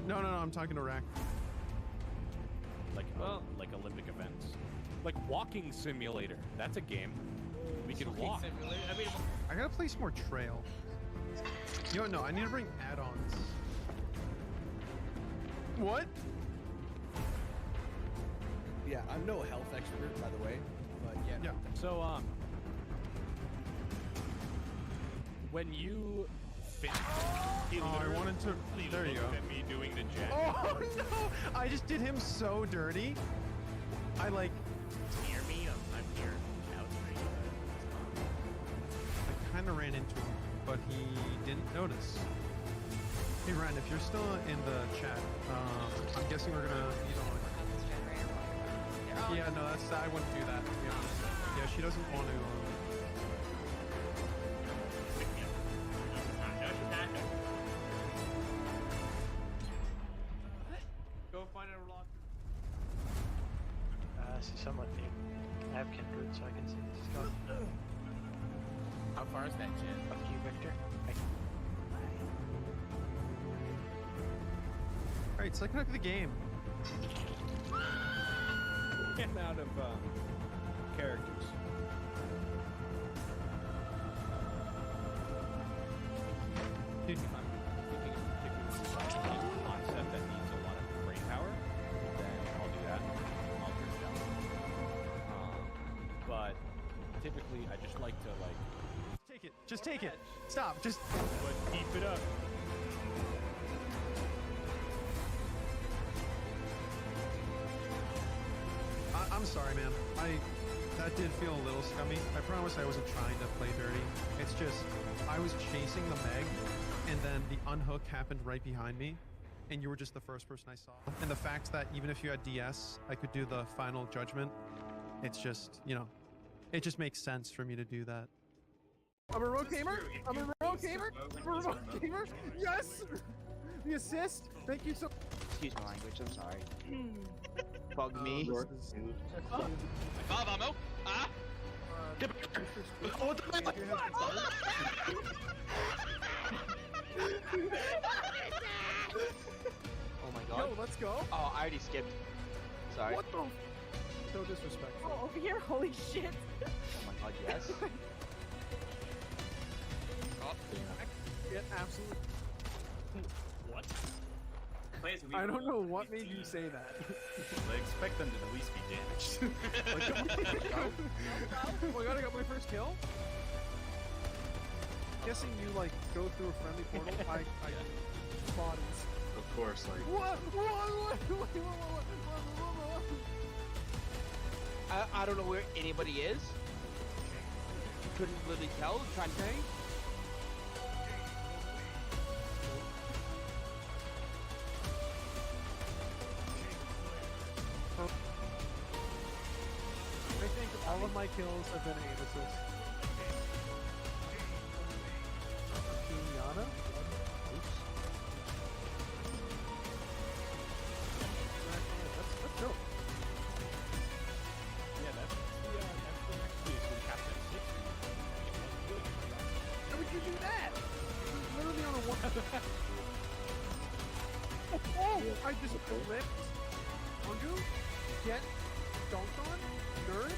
No, I'm talking to Rack. Like, like Olympic events. Like walking simulator. That's a game. We can walk. Simulator. I mean, I gotta place more trail. You know, no, I need to bring add-ons. What? Yeah, I'm no health expert, by the way, but yeah. Yeah. So, when you finish, I wanted to. There you go. At me doing the jack. Oh no! I just did him so dirty. I like. Near me, I'm here. I kind of ran into him, but he didn't notice. Hey Ren, if you're still in the chat, I'm guessing we're gonna need on. Yeah, no, I wouldn't do that, to be honest. Yeah, she doesn't want to. go find a locker. See someone near. I have kindred, so I can see this is going. How far is that, Jen? Up to you, Victor. Alright, second half of the game. Get out of characters. Dude, If I'm thinking of a particular concept that needs a lot of brain power, then I'll do that. I'll turn it down. But typically, I just like to like. take it. Just take it. Stop. Just. But keep it up. I'm sorry, man. That did feel a little scummy. I promise I wasn't trying to play dirty. It's just I was chasing the Meg, and then the unhook happened right behind me, and you were just the first person I saw. And the fact that even if you had DS, I could do the final judgment. It's just, you know, it just makes sense for me to do that. I'm a remote gamer. I'm a remote gamer. I'm a remote gamer. Yes. The assist. Thank you so. Excuse my language, I'm sorry. Bug me. Bob ammo. Ah. What the fuck? Oh my god. Yo, let's go. Oh, I already skipped. Sorry. What the? So disrespectful. Oh, over here, holy shit. Oh my god, yes. Get absolutely. What? I don't know what made you say that. I expect them to at least be damaged. Oh my god, I got my first kill. Guessing you like go through a friendly portal. I bodies. Of course, like. What? I don't know where anybody is. Couldn't really tell. Trying to say. I think all of my kills have been aim assist. Yana? Oops. Let's go. Yeah, that's the next piece when Captain 6. How would you do that? Literally on a one. Oh! I just flipped. Angu? Get dunked on? Nerd?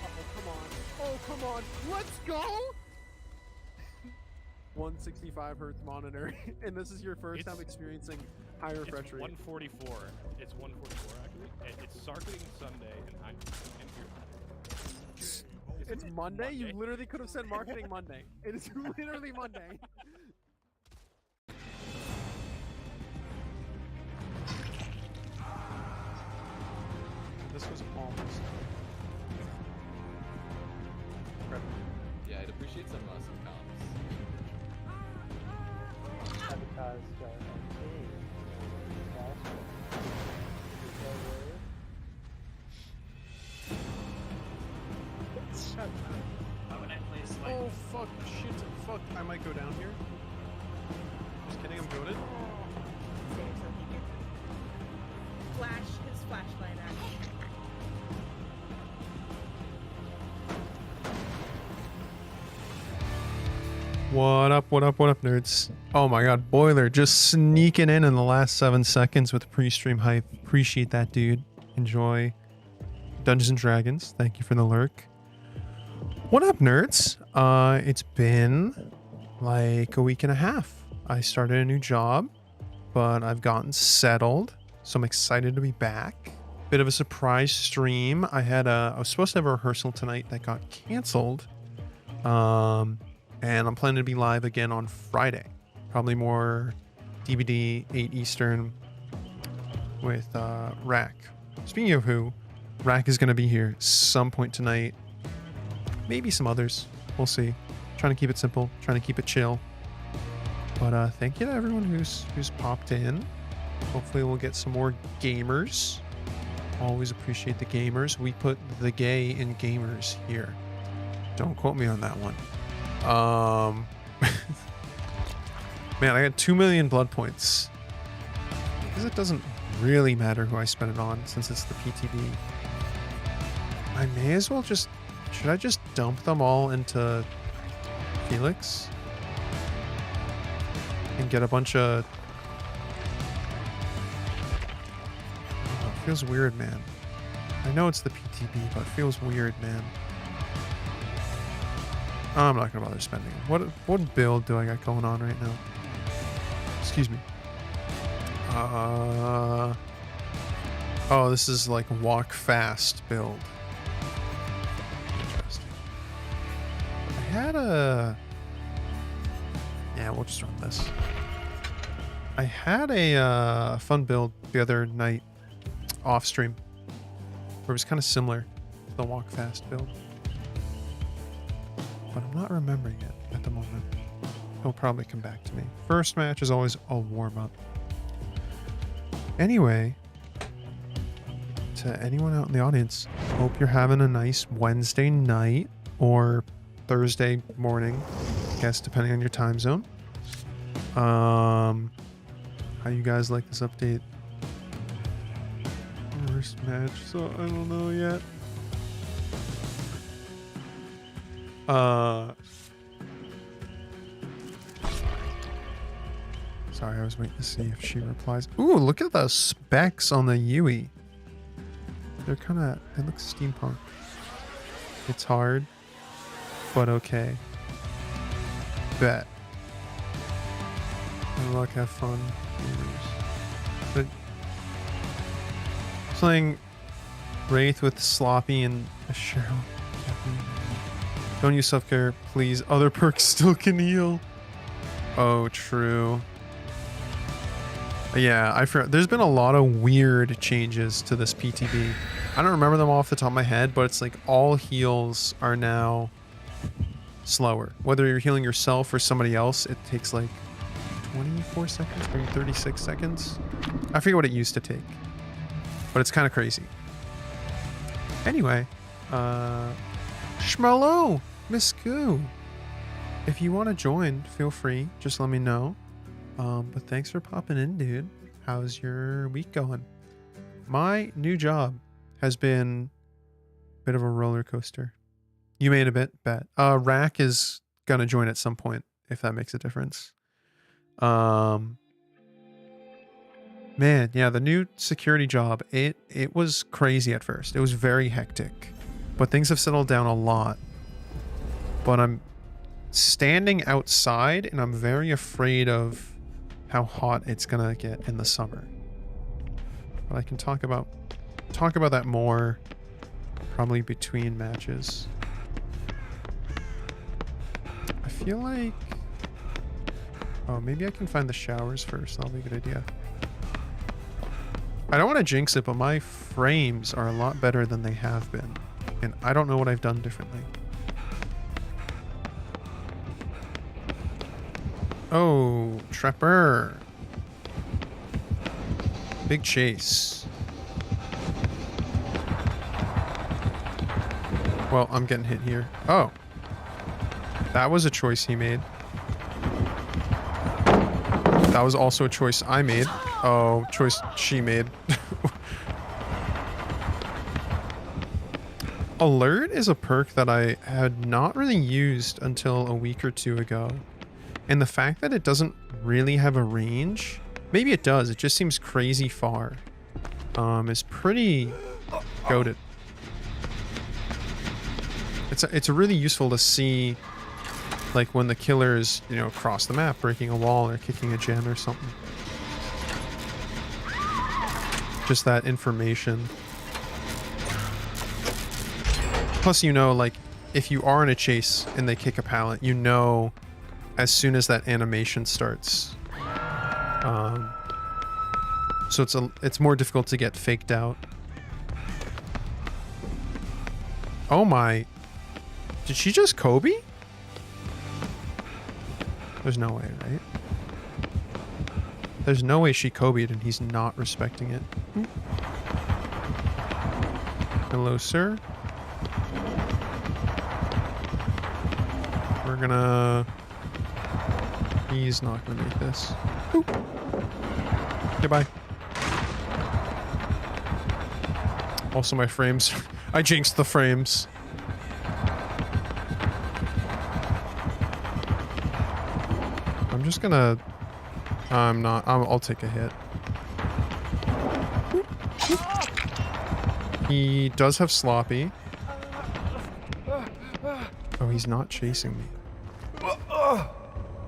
Oh, come on. Oh, come on. Let's go! 165 hertz monitor. And this is your first time experiencing higher refresh rate. 144. It's 144 actually. It's Sarketing Sunday, and I'm here. It's Monday? You literally could have said marketing Monday. It is literally Monday. This was almost. Yeah, I'd appreciate some comms. Sabotage, Shut up. Oh fuck, shit, fuck. I might go down here. Just kidding, I'm goated. Save so he can flash his flashlight at me. What up, what up, what up, nerds? Oh my god, Boiler just sneaking in the last 7 seconds with pre-stream hype. Appreciate that, dude. Enjoy Dungeons and Dragons. Thank you for the lurk. What up, nerds? It's been like a week and a half. I started a new job, but I've gotten settled, so I'm excited to be back. Bit of a surprise stream. I was supposed to have a rehearsal tonight that got canceled. And I'm planning to be live again on Friday. Probably more DVD 8 Eastern with Rack. Speaking of who, Rack is going to be here some point tonight. Maybe some others. We'll see. Trying to keep it simple. Trying to keep it chill. But thank you to everyone who's popped in. Hopefully we'll get some more gamers. Always appreciate the gamers. We put the gay in gamers here. Don't quote me on that one. Man, I got 2 million blood points. Because it doesn't really matter who I spend it on since it's the PTB. I may as well just... Should I just dump them all into Felix? And get a bunch of... Oh, it feels weird, man. I know it's the PTB, but it feels weird, man. I'm not gonna bother spending it. What build do I got going on right now? Excuse me. Oh, this is like walk fast build. Interesting. I had a... Yeah, we'll just run this. I had a fun build the other night off stream where it was kind of similar to the walk fast build. But I'm not remembering it at the moment. He'll probably come back to me. First match is always a warm-up. Anyway, to anyone out in the audience, hope you're having a nice Wednesday night or Thursday morning, I guess, depending on your time zone. How you guys like this update? First match, so I don't know yet. Sorry, I was waiting to see if she replies. Ooh, look at the specs on the Yui. They're kind of... It looks steampunk. It's hard, but okay. Bet. Good luck, have fun. But playing Wraith with Sloppy and Cheryl. Don't use self-care, please. Other perks still can heal. Oh, true. Yeah, I forgot. There's been a lot of weird changes to this PTB. I don't remember them off the top of my head, but it's like all heals are now slower. Whether you're healing yourself or somebody else, it takes like 24 seconds, maybe 36 seconds. I forget what it used to take, but it's kind of crazy. Anyway, Schmalo, Miss Goo. If you want to join, feel free. Just let me know. But thanks for popping in, dude. How's your week going? My new job has been a bit of a roller coaster. You made a bet. Rack is gonna join at some point, if that makes a difference. Man, yeah, the new security job, it was crazy at first. It was very hectic. But things have settled down a lot. But I'm standing outside and I'm very afraid of how hot it's gonna get in the summer. But I can talk about that more probably between matches. I feel like... Oh, maybe I can find the showers first. That'll be a good idea. I don't want to jinx it, but my frames are a lot better than they have been. And I don't know what I've done differently. Oh, Trapper. Big chase. Well, I'm getting hit here. Oh. That was a choice he made. That was also a choice I made. Oh, choice she made. Alert is a perk that I had not really used until a week or two ago. And the fact that it doesn't really have a range, maybe it does, it just seems crazy far, is pretty goated. It's really useful to see, like, when the killer's, you know, across the map, breaking a wall or kicking a gen or something. Just that information. Plus, you know, like, if you are in a chase and they kick a pallet, you know as soon as that animation starts. So it's more difficult to get faked out. Oh my. Did she just Kobe? There's no way, right? There's no way she Kobe'd and he's not respecting it. Hello, sir. We're gonna... He's not gonna make this. Boop. Goodbye. Also, my frames. I jinxed the frames. I'm just gonna... I'm not... I'll take a hit. He does have sloppy. Oh, he's not chasing me.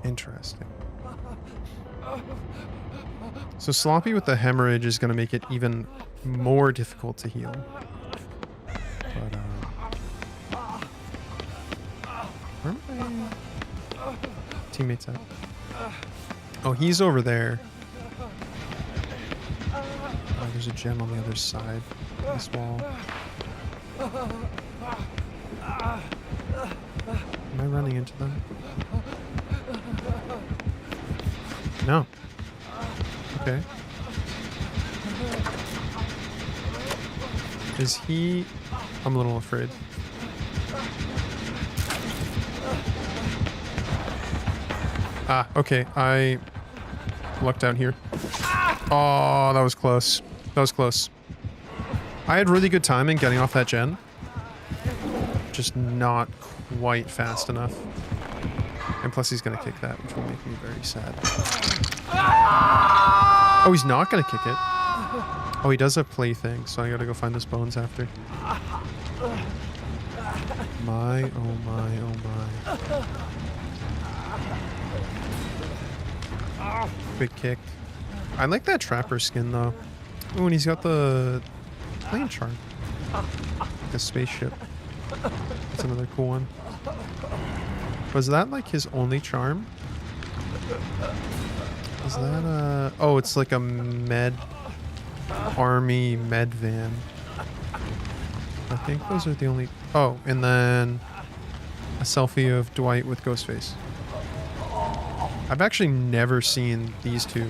Interesting. So sloppy with the hemorrhage is going to make it even more difficult to heal. But, where are my teammates at? Oh, he's over there. Oh, there's a gem on the other side of this wall. Am I running into them? No. Okay. Is he... I'm a little afraid. Ah, okay. I lucked out here. Oh, that was close. That was close. I had really good timing getting off that gen. Just not quite fast enough. And plus he's gonna kick that, which will make me very sad. Oh, he's not gonna kick it. Oh, he does have plaything, so I gotta go find those bones after. My, oh my, oh my. Big kick. I like that trapper skin though. Oh, and he's got the plane charm. Like a spaceship. That's another cool one. Was that like his only charm? Is that a... Oh, it's like a army med van. I think those are the only... Oh, and then a selfie of Dwight with Ghostface. I've actually never seen these two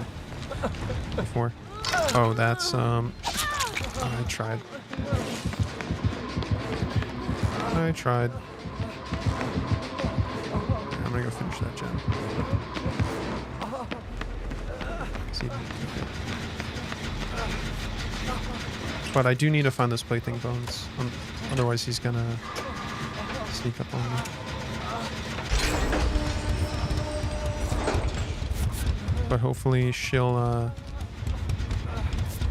before. Oh, that's... I tried. I tried. Yeah, I'm gonna go finish that gen. See if I can keep it. But I do need to find those plaything bones. Otherwise he's gonna sneak up on me. But hopefully she'll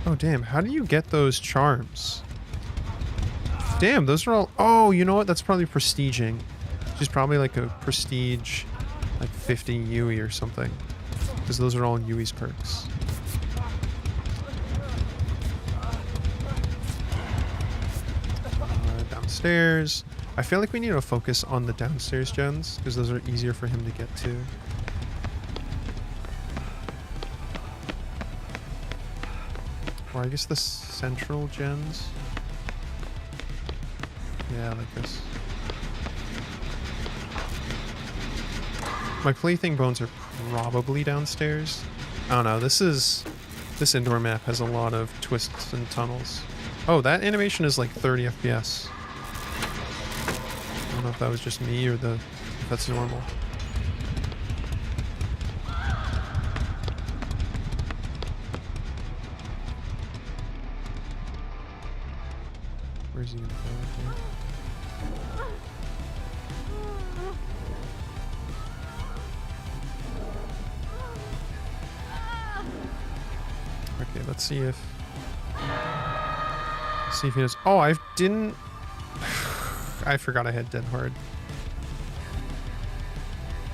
Oh damn, how do you get those charms? Damn, those are all... Oh, you know what? That's probably prestiging. She's probably like a prestige, like 50 Yui or something. Because those are all Yui's perks. Downstairs. I feel like we need to focus on the downstairs gens, because those are easier for him to get to. Or I guess the central gens. Yeah, like this. My plaything bones are probably downstairs. I don't know. This indoor map has a lot of twists and tunnels. Oh, that animation is like 30 FPS. I don't know if that was just me or if that's normal. Where's he gonna go? Right there? Okay, let's see if he does. Oh, I didn't. I forgot I had dead hard.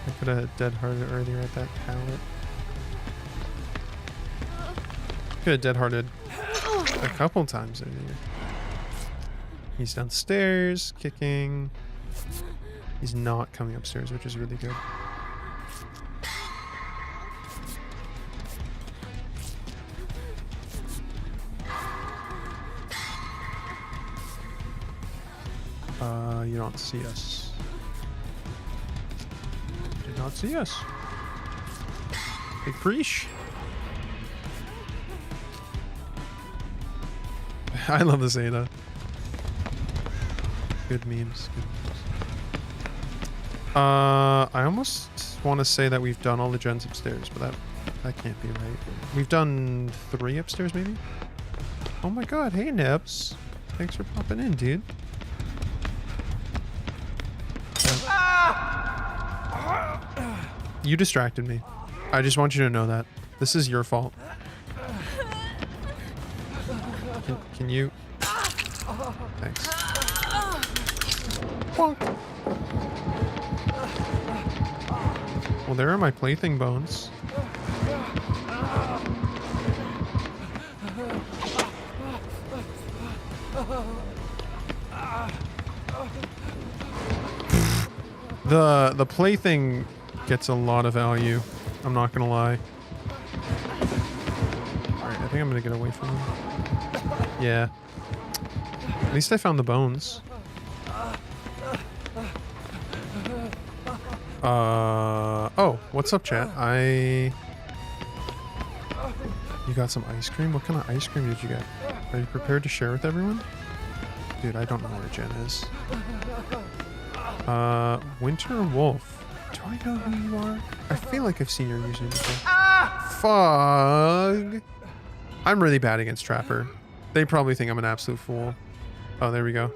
I could have dead harded earlier at that pallet. Could have dead hearted a couple times earlier. He's downstairs kicking. He's not coming upstairs, which is really good. You don't see us. Did not see us. Big preach. I love this Ada. Good memes. Good memes. I almost want to say that we've done all the gens upstairs, but that can't be right. We've done 3 upstairs, maybe? Oh my god, hey Nebs. Thanks for popping in, dude. You distracted me. I just want you to know that. This is your fault. Can you? Thanks. Bonk. Well, there are my plaything bones. The plaything gets a lot of value. I'm not gonna lie. Alright, I think I'm gonna get away from him. Yeah. At least I found the bones. Oh, what's up, chat? You got some ice cream? What kind of ice cream did you get? Are you prepared to share with everyone? Dude, I don't know where Jen is. Winter Wolf. Do I know who you are? I feel like I've seen your username before. Fug! I'm really bad against Trapper. They probably think I'm an absolute fool. Oh, there we go.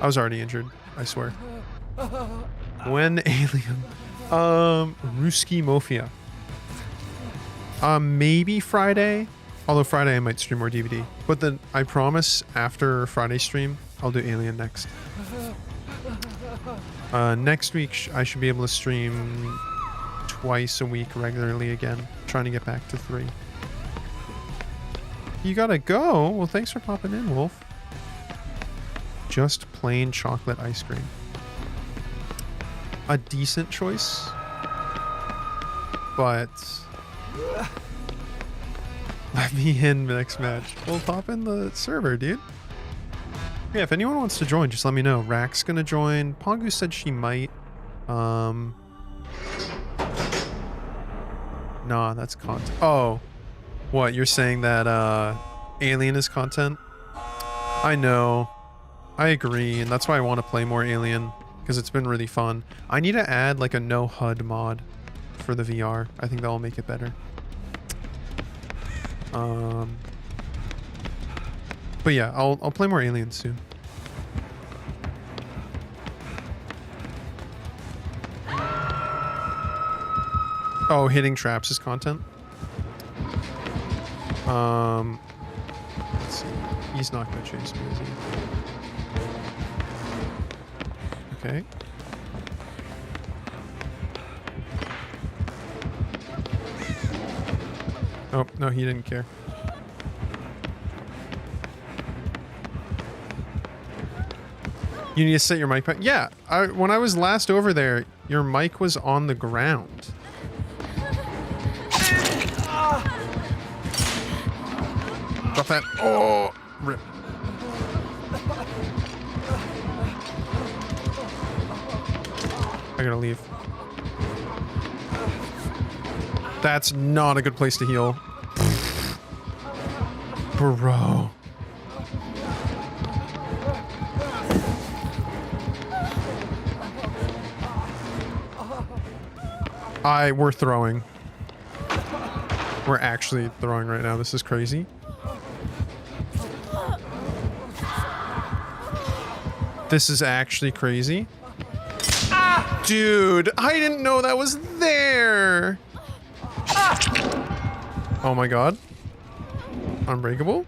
I was already injured, I swear. When alien? Ruski Mafia. Maybe Friday. Although Friday I might stream more DVD. But then I promise after Friday stream, I'll do Alien next. Next week I should be able to stream twice a week regularly again. Trying to get back to 3. You gotta go? Well, thanks for popping in, Wolf. Just plain chocolate ice cream. A decent choice. But let me in the next match. We'll pop in the server, dude. Yeah, if anyone wants to join, just let me know. Rack's gonna join. Pongu said she might. Nah, that's content. Oh. What, you're saying that Alien is content? I know. I agree, and that's why I want to play more Alien, because it's been really fun. I need to add like a no HUD mod for the VR. I think that will make it better. But yeah, I'll play more Alien soon. Oh, hitting traps is content? Let's see. He's not gonna chase me, is he? Okay. Oh, no, he didn't care. You need to set your mic back. Yeah, when I was last over there, your mic was on the ground. Drop that. Oh, rip. I gotta leave. That's not a good place to heal. Bro. We're throwing. We're actually throwing right now. This is crazy. This is actually crazy. Dude, I didn't know that was there. Oh my god. Unbreakable?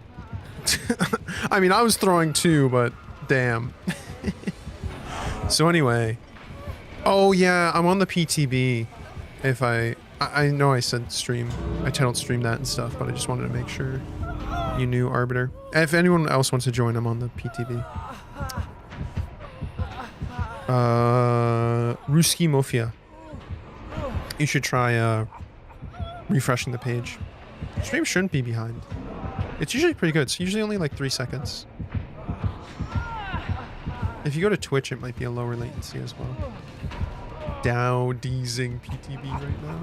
I mean, I was throwing too, but damn. So anyway. Oh yeah, I'm on the PTB. If I know I said stream. I titled stream that and stuff, but I just wanted to make sure you knew, Arbiter. If anyone else wants to join, I'm on the PTB. Ruski Mafia. You should try refreshing the page. Stream shouldn't be behind. It's usually pretty good. It's usually only like 3 seconds. If you go to Twitch, it might be a lower latency as well. Dow-deezing PTB right now.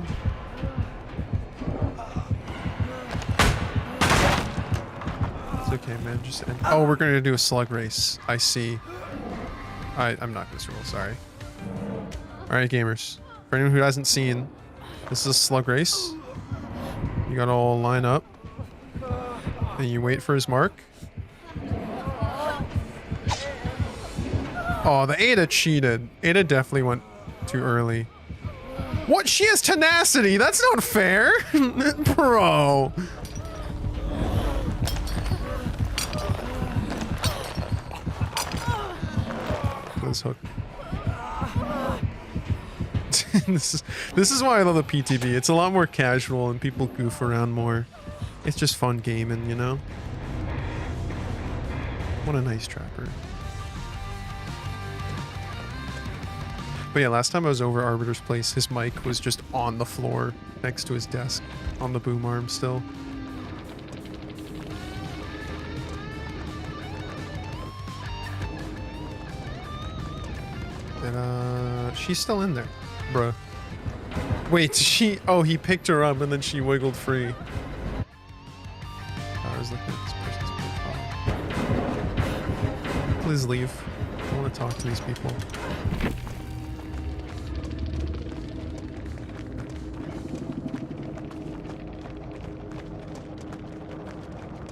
It's okay, man. Just end. Oh, we're gonna do a slug race. I see. I'm not gonna roll. Sorry. All right, gamers. For anyone who hasn't seen, this is a slug race. You gotta all line up, and you wait for his mark. Oh, the Ada cheated. Ada definitely went too early. What? She has tenacity. That's not fair, bro. This hook. this is why I love the PTB. It's a lot more casual and people goof around more. It's just fun gaming, you know? What a nice trapper. But yeah, last time I was over Arbiter's place, his mic was just on the floor next to his desk on the boom arm still. And she's still in there, bruh. Wait, she? Oh, he picked her up and then she wiggled free. I was looking at this person's profile. Please leave. I want to talk to these people.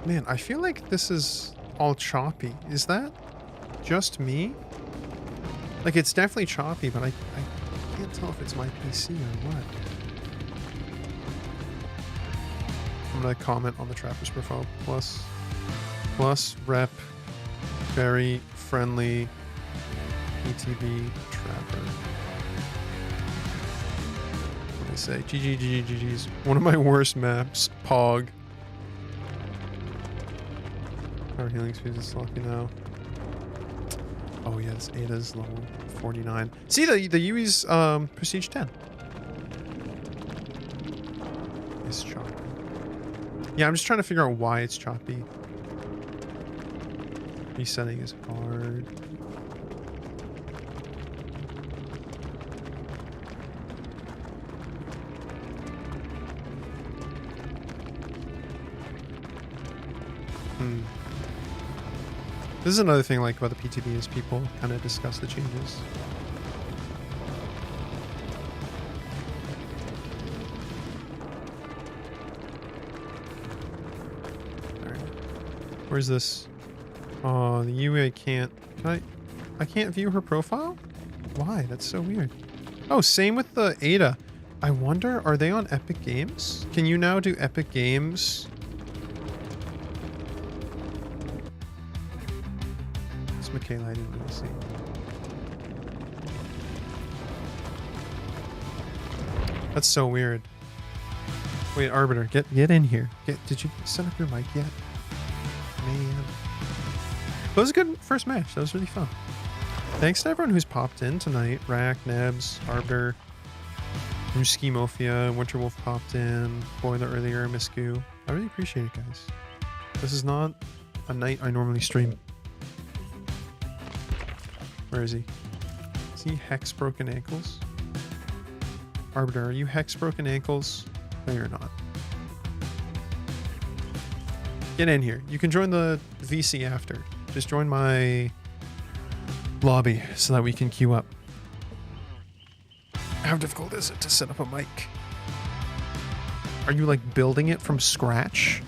Man, I feel like this is all choppy. Is that just me? Like, it's definitely choppy, but I can't tell if it's my PC or what. I'm gonna comment on the trapper's profile. Plus rep, very friendly PTB trapper. What do I say? GG's. One of my worst maps, Pog. Our healing speed is sloppy now. Oh yes, Ada's level 49. See, the Yui's prestige 10. It's choppy. Yeah, I'm just trying to figure out why it's choppy. Resetting is hard. This is another thing like about the PTB is people kind of discuss the changes. Alright. Where's this? Oh, the Yui I can't. I can't view her profile? Why? That's so weird. Oh, same with the Ada. I wonder, are they on Epic Games? Can you now do Epic Games? Michaela, I didn't really see. That's so weird. Wait, Arbiter, get in here. Did you set up your mic yet? Man. That was a good first match. That was really fun. Thanks to everyone who's popped in tonight. Rack, Nebs, Arbiter, Ruski Mafia, Winterwolf popped in, Boiler earlier, Miscu. I really appreciate it, guys. This is not a night I normally stream. Where is he? Is he Hex Broken Ankles? Arbiter, are you Hex Broken Ankles? No, you're not. Get in here. You can join the VC after. Just join my lobby so that we can queue up. How difficult is it to set up a mic? Are you like building it from scratch?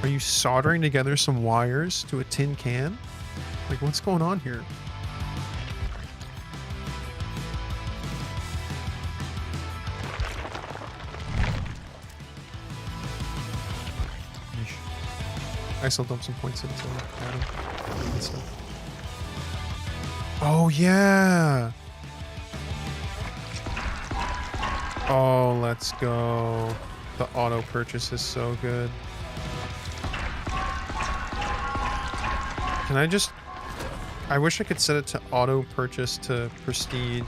Are you soldering together some wires to a tin can? Like, what's going on here? I still dump some points into Adam. Good stuff. Oh yeah. Oh, let's go. The auto purchase is so good. Can I just... I wish I could set it to auto purchase to prestige.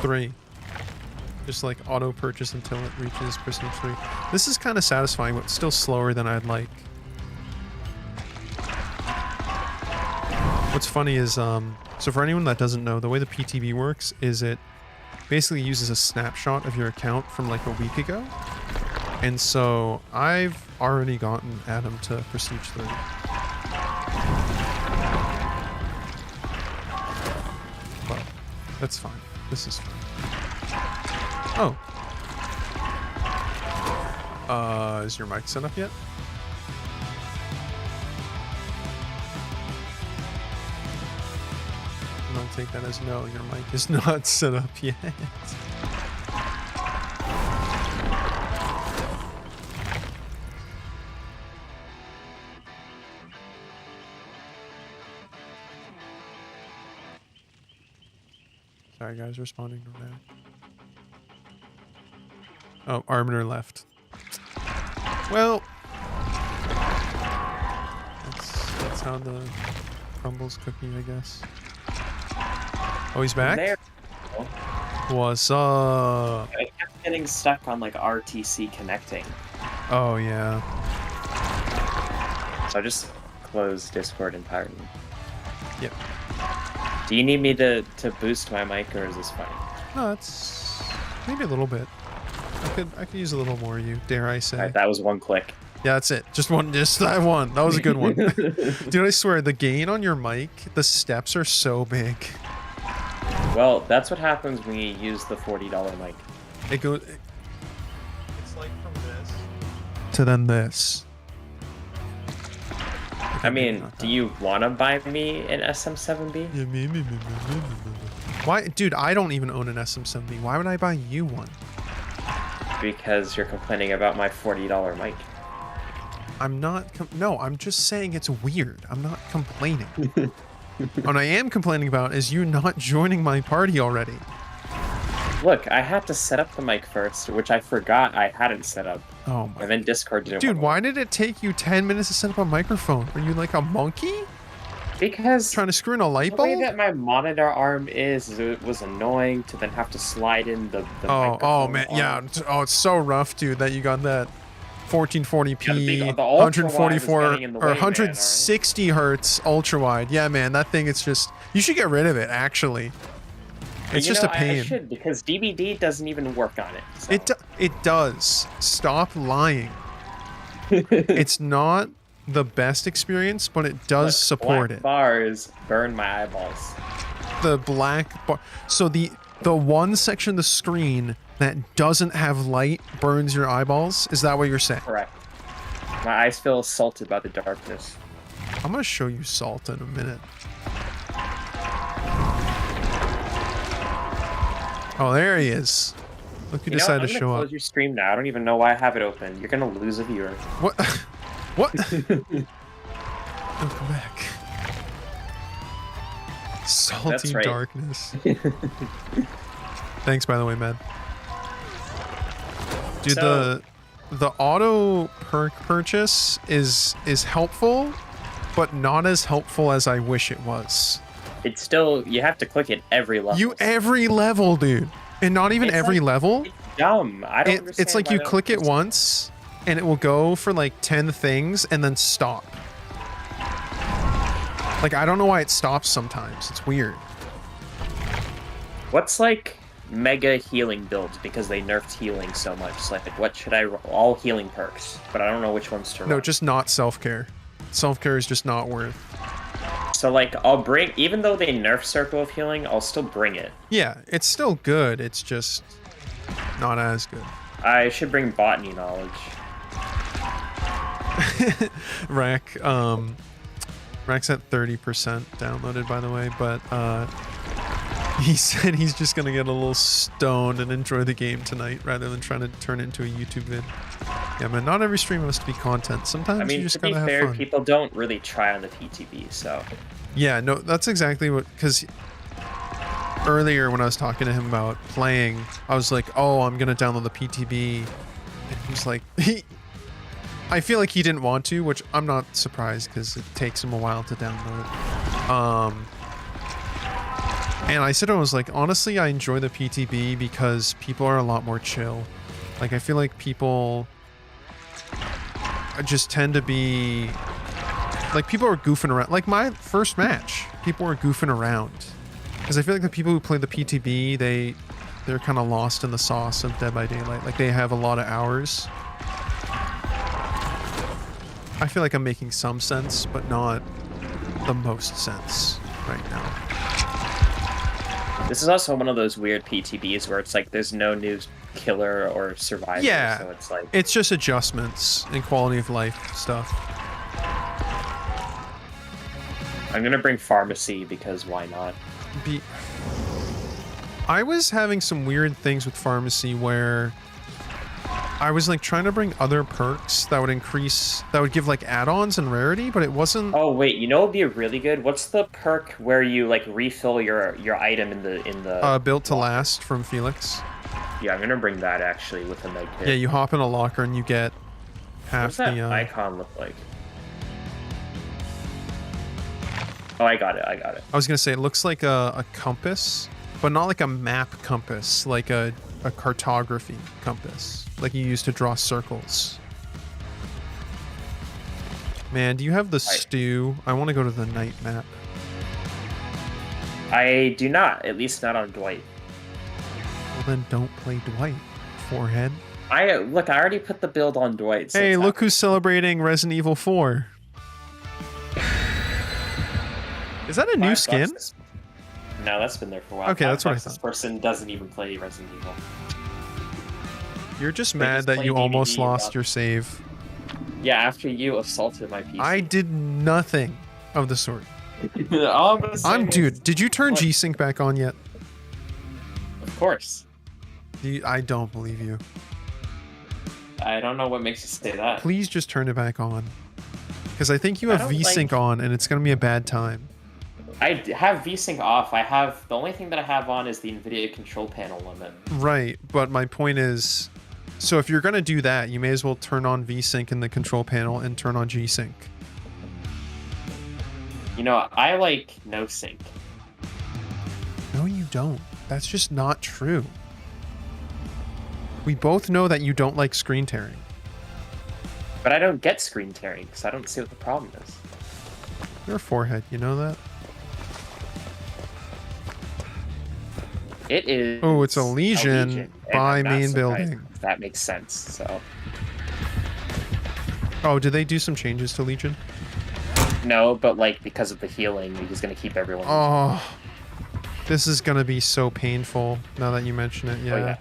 3. Just like auto purchase until it reaches prestige 3. This is kind of satisfying, but still slower than I'd like. What's funny is, so for anyone that doesn't know, the way the PTB works is it basically uses a snapshot of your account from like a week ago. And so I've already gotten Adam to prestige 3. But that's fine. This is fine. Oh. Is your mic set up yet? And I'll take that as no, your mic is not set up yet. Sorry guys, responding to that. Oh, Arbiter left. Well, that's how the crumble's cooking, I guess. Oh, he's back? There. What's up? I kept getting stuck on like RTC connecting. Oh, yeah. So I just closed Discord entirely. Yep. Do you need me to boost my mic or is this fine? No, it's maybe a little bit. I could use a little more, you dare I say. Alright, that was one click. Yeah, that's it. Just that one. That was a good one. Dude, I swear, the gain on your mic, the steps are so big. Well, that's what happens when you use the $40 mic. It goes... It's like from this to then this. I mean, do you want to buy me an SM7B? Yeah, me. Why? Dude, I don't even own an SM7B. Why would I buy you one? Because you're complaining about my $40 mic. I'm not... No, I'm just saying it's weird. I'm not complaining. What I am complaining about is you not joining my party already. Look, I had to set up the mic first, which I forgot I hadn't set up. Oh my... And then Discord didn't Dude, want why did it take you 10 minutes to set up a microphone? Are you like a monkey? Because trying to screw in a light the bulb? way that my monitor arm is, it was annoying to then have to slide in the oh man, yeah. Oh, it's so rough, dude, that you got that 1440p, the 144 ultra-wide is getting in the or way, man, 160 hertz ultra wide. Yeah, man, that thing, it's just, you should get rid of it, actually. It's just a pain. I should, because DVD doesn't even work on it. So. It does. Stop lying. It's not the best experience, but it does support black it. Bars burn my eyeballs. The black bar. So the one section of the screen that doesn't have light burns your eyeballs. Is that what you're saying? Correct. My eyes feel assaulted by the darkness. I'm gonna show you Salt in a minute. Oh, there he is. Look who decided to show up. Close your stream now. I don't even know why I have it open. You're gonna lose a viewer. What? What? Oh, come back. Salty right. darkness. Thanks, by the way, Med. Dude, So- the auto perk purchase is helpful, but not as helpful as I wish it was. It's still, you have to click it every level. Every level, dude. And not even It's every like- level. It's dumb. I don't understand It's like why you they don't click it fix once, and it will go for like 10 things and then stop. Like, I don't know why it stops sometimes. It's weird. What's like mega healing builds because they nerfed healing so much? It's like what should I all healing perks, but I don't know which ones to No, run. just not self-care. Self-care is just not worth. So like I'll bring, even though they nerf Circle of Healing, I'll still bring it. Yeah, it's still good. It's just not as good. I should bring botany knowledge. Rack's at 30% downloaded, by the way, but He said he's just gonna get a little stoned and enjoy the game tonight rather than trying to turn it into a YouTube vid. Yeah, man, not every stream has to be content. Sometimes I mean, you just to be gotta have fair, fun. people don't really try on the PTB, so. Yeah, no, that's exactly what, because earlier when I was talking to him about playing, I was like, oh, I'm gonna download the PTB. And he's like, I feel like he didn't want to, which I'm not surprised because it takes him a while to download. And I said, I was like, honestly, I enjoy the PTB because people are a lot more chill. Like, I feel like people just tend to be, like, people are goofing around. Like, my first match, people were goofing around. Because I feel like the people who play the PTB, they're kind of lost in the sauce of Dead by Daylight. Like, they have a lot of hours. I feel like I'm making some sense, but not the most sense right now. This is also one of those weird PTBs where it's like there's no new killer or survivor. Yeah, So it's like it's just adjustments and quality of life stuff. I'm gonna bring pharmacy because why not? I was having some weird things with pharmacy where I was like trying to bring other perks that would increase, that would give like add-ons and rarity, but it wasn't. Oh wait, you know what would be really good? What's the perk where you like refill your item in the Built to Last from Felix. Yeah, I'm gonna bring that actually with the med kit. Yeah, you hop in a locker and you get half What's that the icon look like? Oh, I got it. I was gonna say it looks like a compass, but not like a map compass, like a cartography compass, like you use to draw circles. Man, do you have the stew? I want to go to the night map. I do not, at least not on Dwight. Well, then don't play Dwight, forehead. Look, I already put the build on Dwight. So hey, look who's celebrating Resident Evil 4. Is that a new skin? No, that's been there for a while. Okay, that's what I thought. This person doesn't even play Resident Evil. You're just They mad just that play you almost DVD lost about- your save. Yeah, after you assaulted my PC. I did nothing of the sort. All I'm saying is- Dude, did you turn What? G-Sync back on yet? Of course. I don't believe you. I don't know what makes you say that. Please just turn it back on. Because I think you I have don't V-Sync like- on and it's going to be a bad time. I have VSync off. The only thing that I have on is the NVIDIA control panel limit. Right, but my point is, so if you're going to do that, you may as well turn on V-Sync in the control panel and turn on G-Sync. You know, I like no sync. No, you don't. That's just not true. We both know that you don't like screen tearing. But I don't get screen tearing because I don't see what the problem is. You're a forehead, you know that? It is. Oh, it's a Legion and by I'm not main surprised building. if that makes sense. So Oh, did they do some changes to Legion? no, but like because of the healing, he's gonna keep everyone. Oh, this is gonna be so painful now that you mention it. Yeah. Oh, yeah.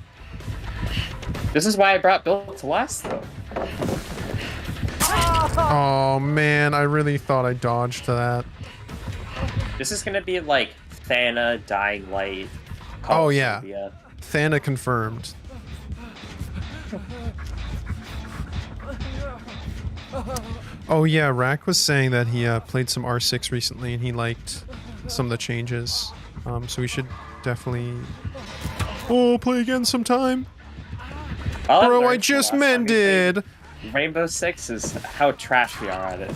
This is why I brought Build to Last though. Oh man, I really thought I dodged that. This is gonna be like Thana, Dying Light. Oh yeah, Columbia. Thana confirmed. Oh yeah, Rack was saying that he played some R6 recently and he liked some of the changes. So we should definitely play again sometime. All Bro, I learned from just the last time we played mended. Rainbow Six is how trash we are at it.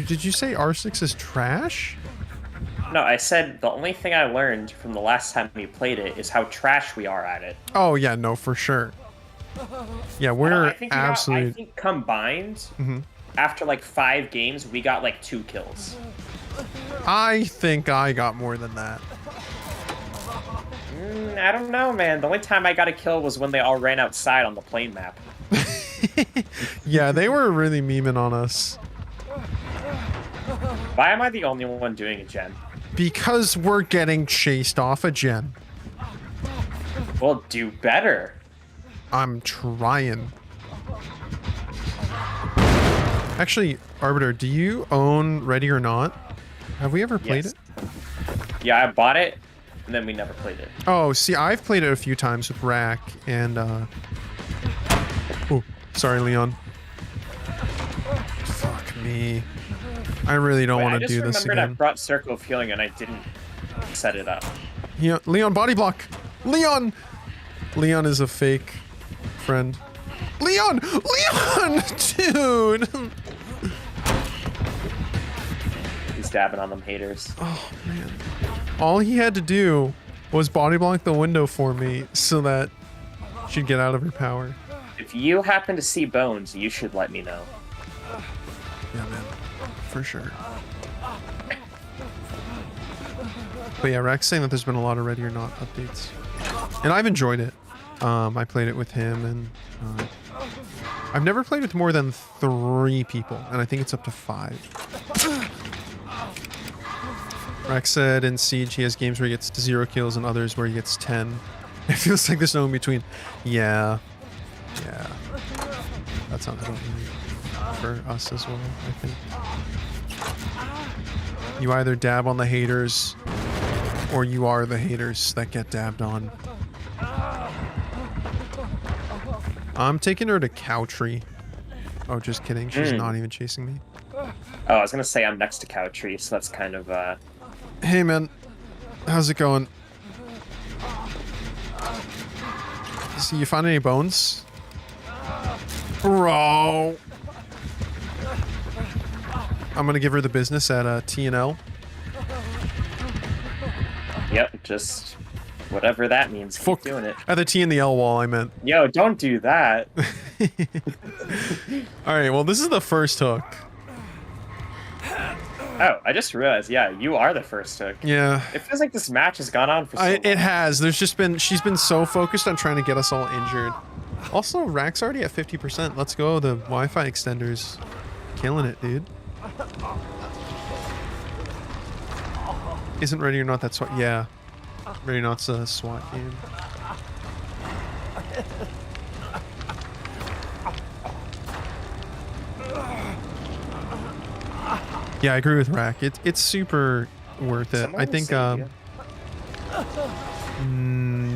Did you say R6 is trash? No, I said the only thing I learned from the last time we played it is how trash we are at it. Oh yeah, no, for sure. Yeah, I we're think absolutely. I think combined, after like 5 games, we got like 2 kills. I think I got more than that. I don't know, man. The only time I got a kill was when they all ran outside on the plane map. Yeah, they were really memeing on us. Why am I the only one doing a gen? Because we're getting chased off a gen. Well, do better. I'm trying. Actually, Arbiter, do you own Ready or Not? Have we ever played Yes. it? Yeah, I bought it, and then we never played it. Oh, see, I've played it a few times with Rack and oh, sorry, Leon. Fuck me. I really don't want to do this I just remembered again. I brought Circle of Healing and I didn't set it up. Yeah, Leon, body block. Leon. Leon is a fake friend. Leon, Leon, dude. He's dabbing on them haters. Oh man. All he had to do was body block the window for me so that she'd get out of her power. If you happen to see Bones, you should let me know. Yeah, man. For sure. But yeah, Rack's saying that there's been a lot of Ready or Not updates. And I've enjoyed it. I played it with him, and I've never played with more than 3 people, and I think it's up to 5. Rack said in Siege he has games where he gets 0 kills and others where he gets 10. It feels like there's no in between. Yeah. Yeah. That sounds about right for us as well, I think. You either dab on the haters, or you are the haters that get dabbed on. I'm taking her to Cow Tree. Oh, just kidding. She's not even chasing me. Oh, I was gonna say I'm next to Cow Tree, so that's kind of Hey, man. How's it going? See, you found any bones? Bro. I'm gonna give her the business at T&L. Yep, just whatever that means. Keep Fuck. doing it. At the T and the L wall, I meant. Yo, don't do that. Alright, well, this is the first hook. Oh, I just realized, yeah, you are the first hook. Yeah. It feels like this match has gone on for so long. It has. There's just been... She's been so focused on trying to get us all injured. Also, Rack's already at 50%. Let's go. The Wi-Fi extenders. Killing it, dude. Isn't Ready or Not that SWAT? Yeah. Ready or Not's a SWAT game. Yeah, I agree with Rack. It's super worth it. Someone I was think saying,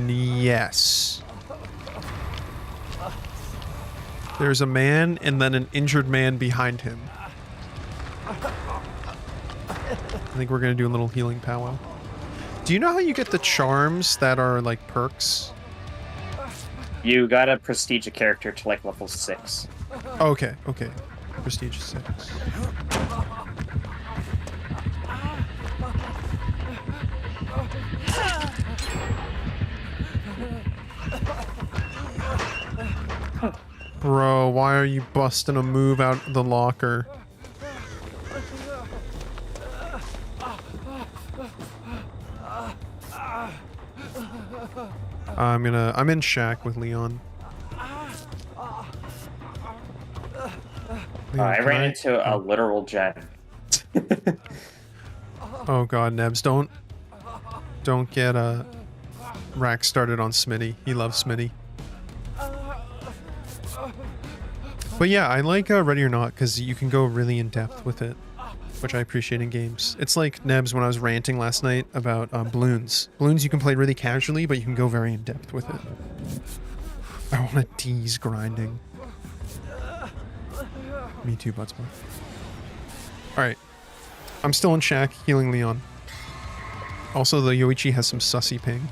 yes. There's a man and then an injured man behind him. I think we're gonna do a little healing powwow. Do you know how you get the charms that are like perks? You gotta prestige a character to like level 6. Okay, okay. Prestige 6. Bro, why are you busting a move out the locker? I'm in shack with Leon. Leon, I can ran into a literal gen. Oh god, Nebs, don't get Rack started on Smitty. He loves Smitty. But yeah, I like Ready or Not because you can go really in depth with it, which I appreciate in games. It's like Nebs when I was ranting last night about balloons. Balloons you can play really casually, but you can go very in depth with it. I want to tease grinding. Me too, Buttsbuck. Alright. I'm still in shack, healing Leon. Also, the Yoichi has some sussy ping.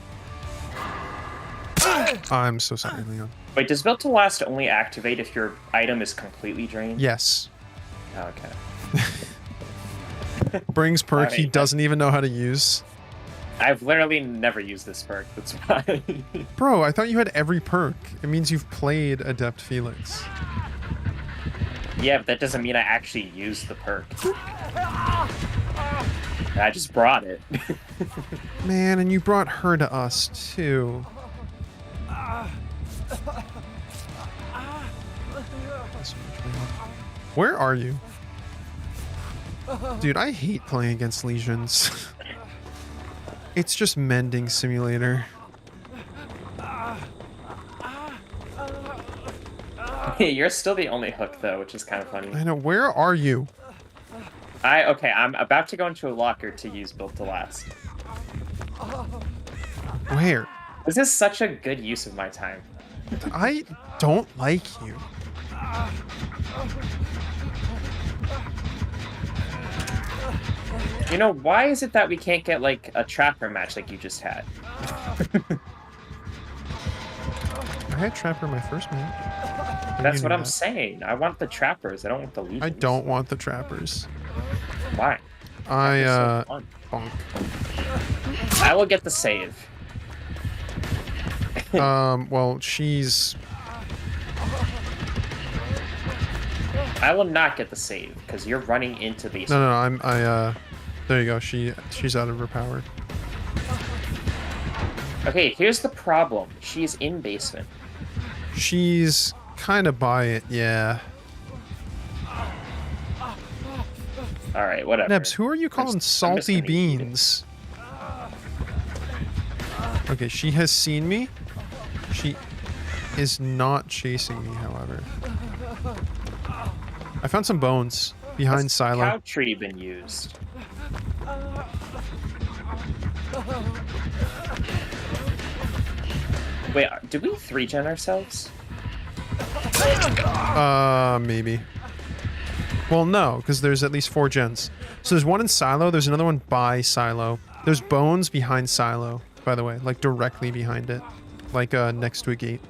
I'm so sorry, Leon. Wait, does Built to Last only activate if your item is completely drained? Yes. Oh, okay. Brings perk he Alright. doesn't even know how to use. I've literally never used this perk, that's why. Bro, I thought you had every perk. It means you've played Adept Felix. Yeah, but that doesn't mean I actually used the perk. I just brought it. Man, and you brought her to us, too. Where are you? Dude, I hate playing against legions. It's just mending simulator. You're still the only hook though, which is kind of funny. I know. Where are you? Okay, I'm about to go into a locker to use built to last. Where? This is such a good use of my time. I don't like you. You know, why is it that we can't get, like, a trapper match like you just had? I had Trapper in my first match. That's what I'm saying. I want the trappers. I don't want the legions. I don't want the Trappers. Why? I, So bonk. I will get the save. Well, she's... I will not get the save, because you're running into these. No, there you go. She's out of her power. Okay, here's the problem. She's in basement. She's kind of by it, yeah. Alright, whatever. Nebs, who are you calling salty gonna eat it. beans? Okay, she has seen me. She is not chasing me, however. I found some bones behind Has Silo. Cow tree been used? Wait, did we 3-gen ourselves? Maybe. Well, no, because there's at least 4 gens. So there's one in Silo, there's another one by Silo. There's bones behind Silo, by the way, like directly behind it. Like, next to a gate.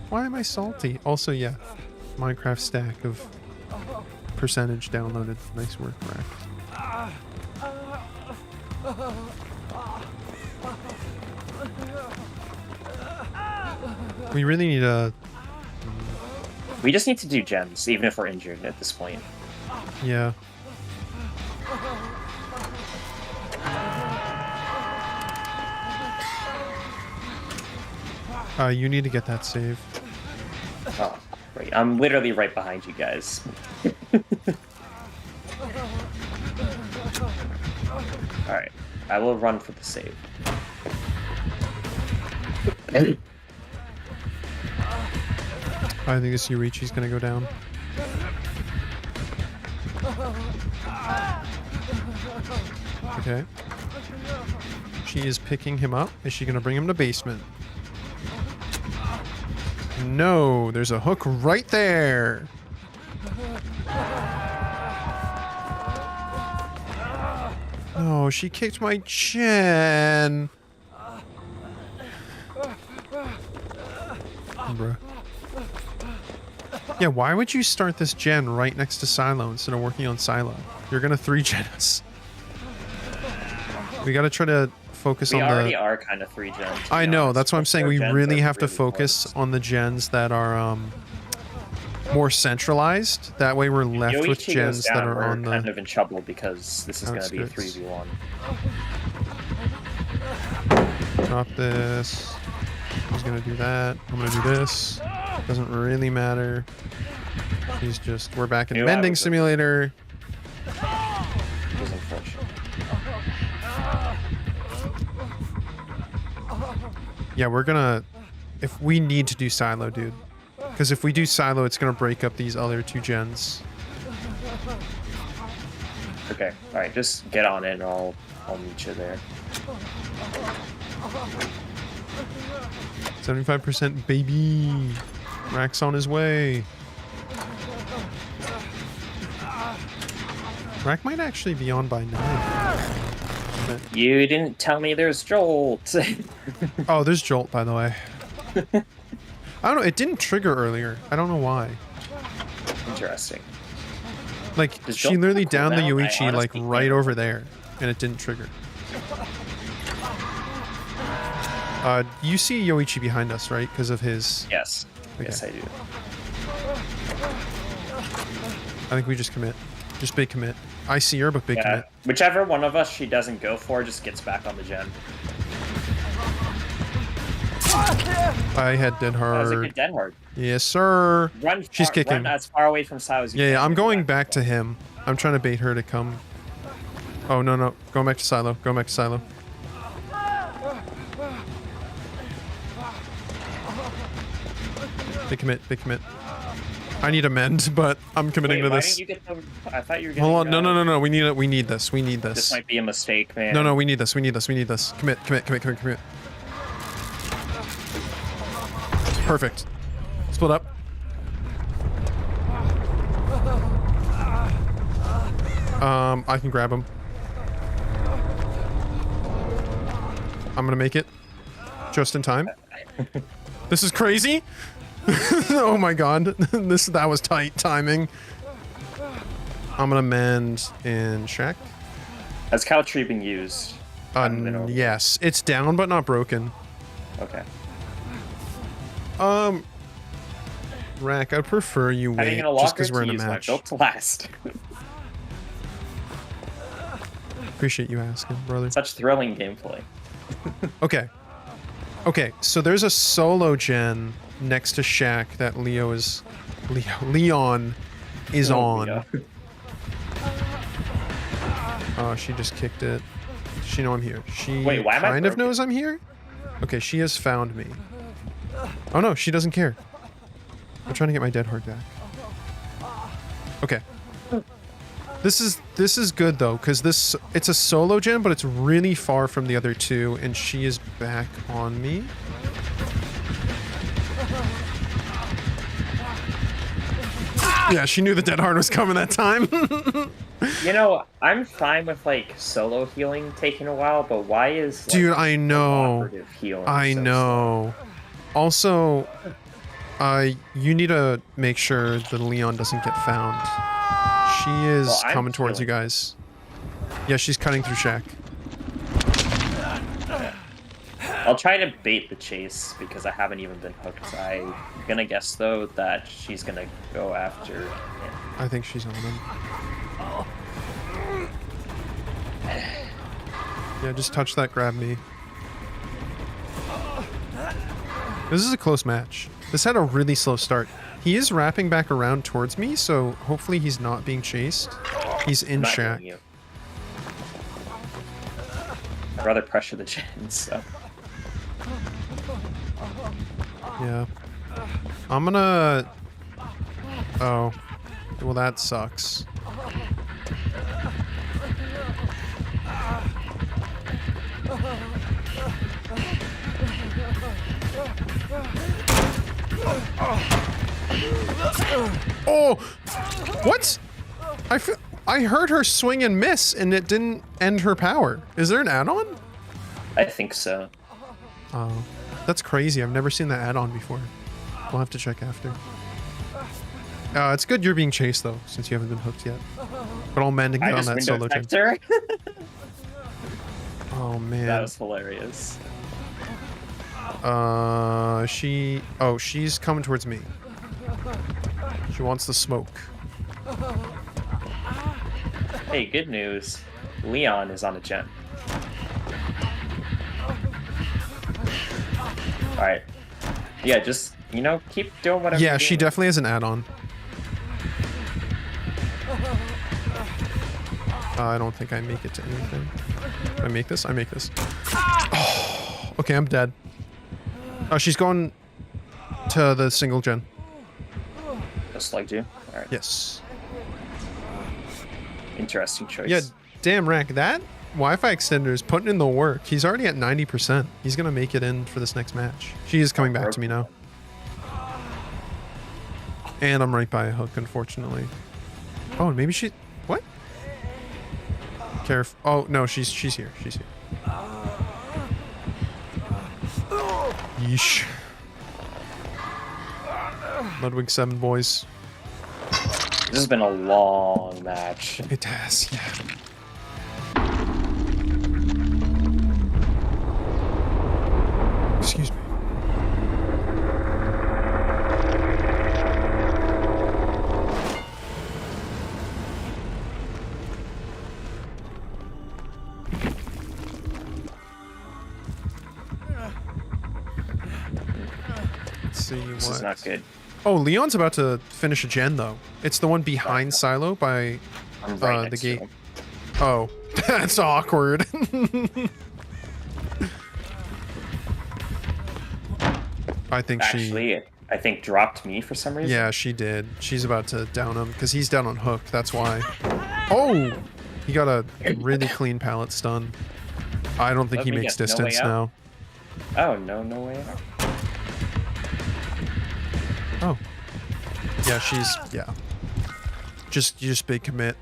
Why am I salty? Also, yeah, Minecraft stack of percentage downloaded. Nice work, Rack. We really need a... We just need to do gems, even if we're injured at this point. Yeah. You need to get that save. Oh, right. I'm literally right behind you guys. Alright. I will run for the save. I think this Yuichi's gonna go down. Okay. She is picking him up. Is she gonna bring him to basement? No, there's a hook right there. No, she kicked my chin. Bruh. Yeah, why would you start this gen right next to Silo instead of working on Silo? You're gonna 3-gen us. We gotta try to focus We on already the... are kind of 3-gen. I know, that's why I'm saying we really have to focus close. on the gens that are more centralized. That way we're left with Yoichi gens goes that down, are we're on the... kind of in trouble because this is going to be a outskirts. 3v1. Drop this. He's gonna do that. I'm gonna do this. Doesn't really matter. He's just... We're back in Knew I Mending was a- Simulator. Which is unfortunate. Yeah, we're gonna... If we need to do Silo, dude. Because if we do Silo, it's gonna break up these other 2 gens. Okay, alright, just get on it and I'll meet you there. 75% baby. Rack's on his way. Rack might actually be on by 9. You didn't tell me there's Jolt! Oh, there's Jolt, by the way. I don't know, it didn't trigger earlier. I don't know why. Interesting. Like, Does she Jolt literally have a downed the cooldown? I Yuichi, like, honestly right can't over there. And it didn't trigger. You see Yoichi behind us, right? Because of his... Yes. Okay. Yes, I do. I think we just commit. Just big commit. I see her, but big Yeah, commit. whichever one of us she doesn't go for just gets back on the gen. I had dead That was a hard. good dead hard. Yes, sir. Run, She's kicking. Run as far away from Sao as you Yeah, can. yeah, I'm going back to him. I'm trying to bait her to come. Oh, no, no. Going back to Silo. Going back to Silo. Big commit, big commit. I need amend, but I'm committing Wait, to why this. didn't you get the... I thought you were getting... Hold on, no. We need it. We need this. We need This this. might be a mistake, man. No, we need this. We need this. We need this. Commit. Perfect. Split up. I can grab him. I'm gonna make it. Just in time. This is crazy. Oh my god. That was tight timing. I'm gonna mend in check. Has cow tree been used? Yes. It's down but not broken. Okay. Rack, I'd prefer you Having wait a locker just because we're in to a use my match. built to last. Appreciate you asking, brother. Such thrilling gameplay. Okay. Okay, so there's a solo gen next to Shaq that Leon is on. Yeah. Oh, she just kicked it. Does she know I'm here? She Wait, why am I kind of broken? knows I'm here? Okay, she has found me. Oh no, she doesn't care. I'm trying to get my dead heart back. Okay. This is good though, because it's a solo gen, but it's really far from the other two, and she is back on me. Yeah, she knew the dead heart was coming that time. You know, I'm fine with like solo healing taking a while, but why is like, Dude, I know. cooperative healing I so know. Also, you need to make sure that Leon doesn't get found. She is Well, I'm coming towards you healing. guys. Yeah, she's cutting through Shaq. slow? I'll try to bait the chase because I haven't even been hooked. I'm gonna guess though that she's gonna go after him. I think she's on him. Yeah, just touch that, grab me. This is a close match. This had a really slow start. He is wrapping back around towards me, so hopefully he's not being chased. He's in I'm not Shaq. healing you. I'd rather pressure the gens, so. Yeah. I'm gonna... Oh. Well, that sucks. Oh! What? I heard her swing and miss, and it didn't end her power. Is there an add-on? I think so. Oh, that's crazy. I've never seen that add-on before. We'll have to check after. It's good you're being chased, though, since you haven't been hooked yet. But I'll mend and I get on just that window solo chain. attacked her. Oh, man. That was hilarious. She's coming towards me. She wants the smoke. Hey, good news. Leon is on a gen. Alright. Yeah, just, you know, keep doing whatever Yeah, you're she doing. definitely has an add-on. I don't think I make it to anything. I make this? I make this. Oh, okay, I'm dead. Oh, she's going to the single gen. Just like you. Alright. Yes. Interesting choice. Yeah, damn, Rack, that Wi-Fi extender is putting in the work. He's already at 90%. He's going to make it in for this next match. She is coming back to me now. And I'm right by a hook, unfortunately. Oh, and maybe she... What? Careful. Oh, no, she's here. She's here. Yeesh. Ludwig 7, boys. This has been a long match. It has, yeah. Excuse me. Let's see This what... is not good. Oh, Leon's about to finish a gen, though. It's the one behind Silo by I'm right the next to gate. him. Oh, that's awkward. I think Actually, I I think, dropped me for some reason. Yeah, she did. She's about to down him because he's down on hook. That's why. Oh! He got a really clean pallet stun. I don't think Let he me makes guess, no way distance out? now. Oh, no way out. Oh. Yeah, yeah. You just big commit.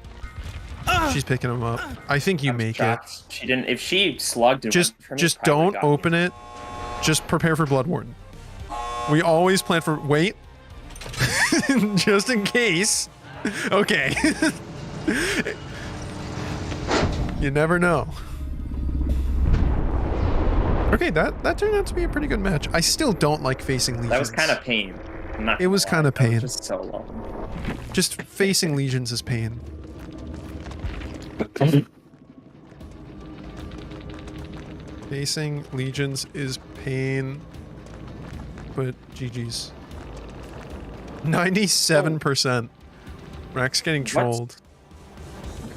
She's picking him up. I think you make it. She didn't. If she slugged it, Just don't open it. Just prepare for Blood Warden. We always plan for wait. Just in case. Okay. You never know. Okay, that turned out to be a pretty good match. I still don't like facing legions. That was kind of pain. It was kind of pain. Just so long. Just facing legions is pain. Facing legions is pain, but GG's. 97%. Rack's getting trolled.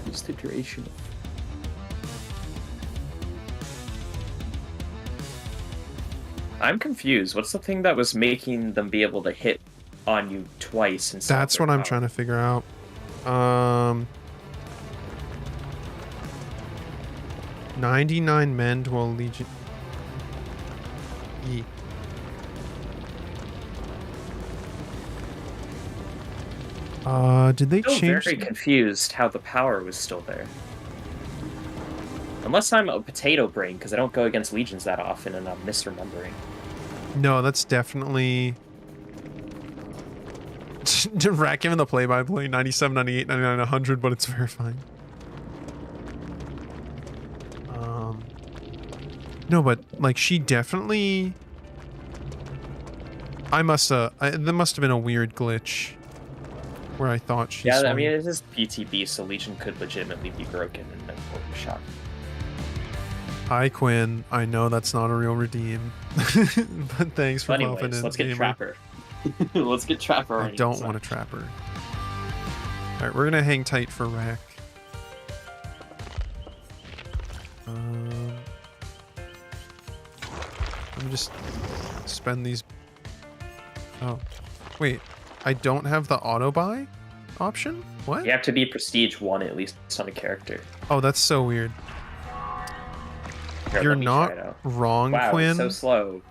What's the duration? I'm confused. What's the thing that was making them be able to hit on you twice instead? That's what I'm trying to figure out. 99 men to a legion. Yee. Did they Still change? very confused how the power was still there. Unless I'm a potato brain, because I don't go against legions that often and I'm misremembering. No, that's definitely... Rack giving the play-by-play, 97, 98, 99, 100, but it's verifying. No, but, like, she definitely... there must have been a weird glitch where I thought she Yeah, swung. I mean, it is PTB, so Legion could legitimately be broken and then shot. Hi, Quinn. I know that's not a real redeem. But thanks for But bumping anyways, in, let's get gamer. Trapper. Let's get Trapper. I don't want a Trapper. Alright, we're gonna hang tight for Rack. Let me just spend these... Oh. Wait. I don't have the auto-buy option? What? You have to be Prestige 1 at least on a character. Oh, that's so weird. Here, You're let me not try it out. wrong, Wow, Quinn. it's so slow.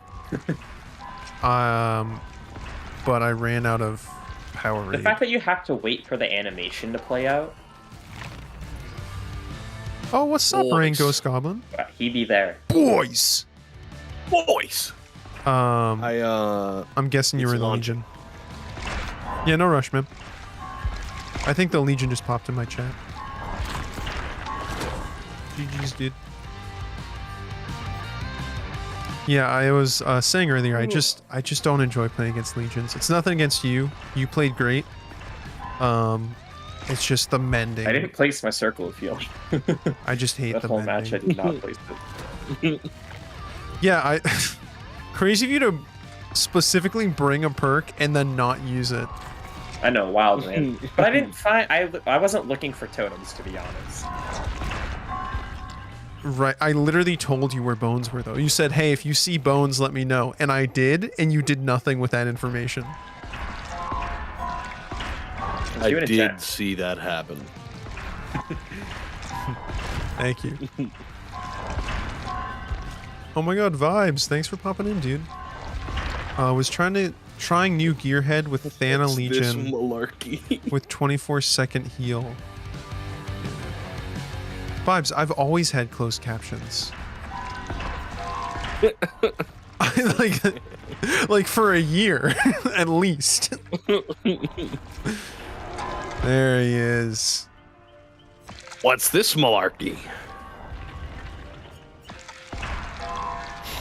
But I ran out of power The rate. fact that you have to wait for the animation to play out, Oh, what's up, Boys. Rain Ghost Goblin? he be there. Boys! Boys. I'm guessing you it's were in the launching. Legion. Yeah, no rush, man. I think the Legion just popped in my chat. GG's, dude. Yeah, I was saying earlier, I just don't enjoy playing against Legions. It's nothing against you. You played great. It's just the mending. I didn't place my circle of healing. I just hate That the whole mending. match I did not place it. Yeah, crazy of you to specifically bring a perk and then not use it. I know, wild man. But I didn't find... I wasn't looking for totems, to be honest. Right, I literally told you where bones were, though. You said, hey, if you see bones, let me know. And I did, and you did nothing with that information. I doing a did chat. see that happen. Thank you. Oh my god, Vibes. Thanks for popping in, dude. I was trying new Gearhead with Thana What's this Legion malarkey? with 24-second heal. Vibes, I've always had closed captions. like for a year, at least. There he is. What's this malarkey?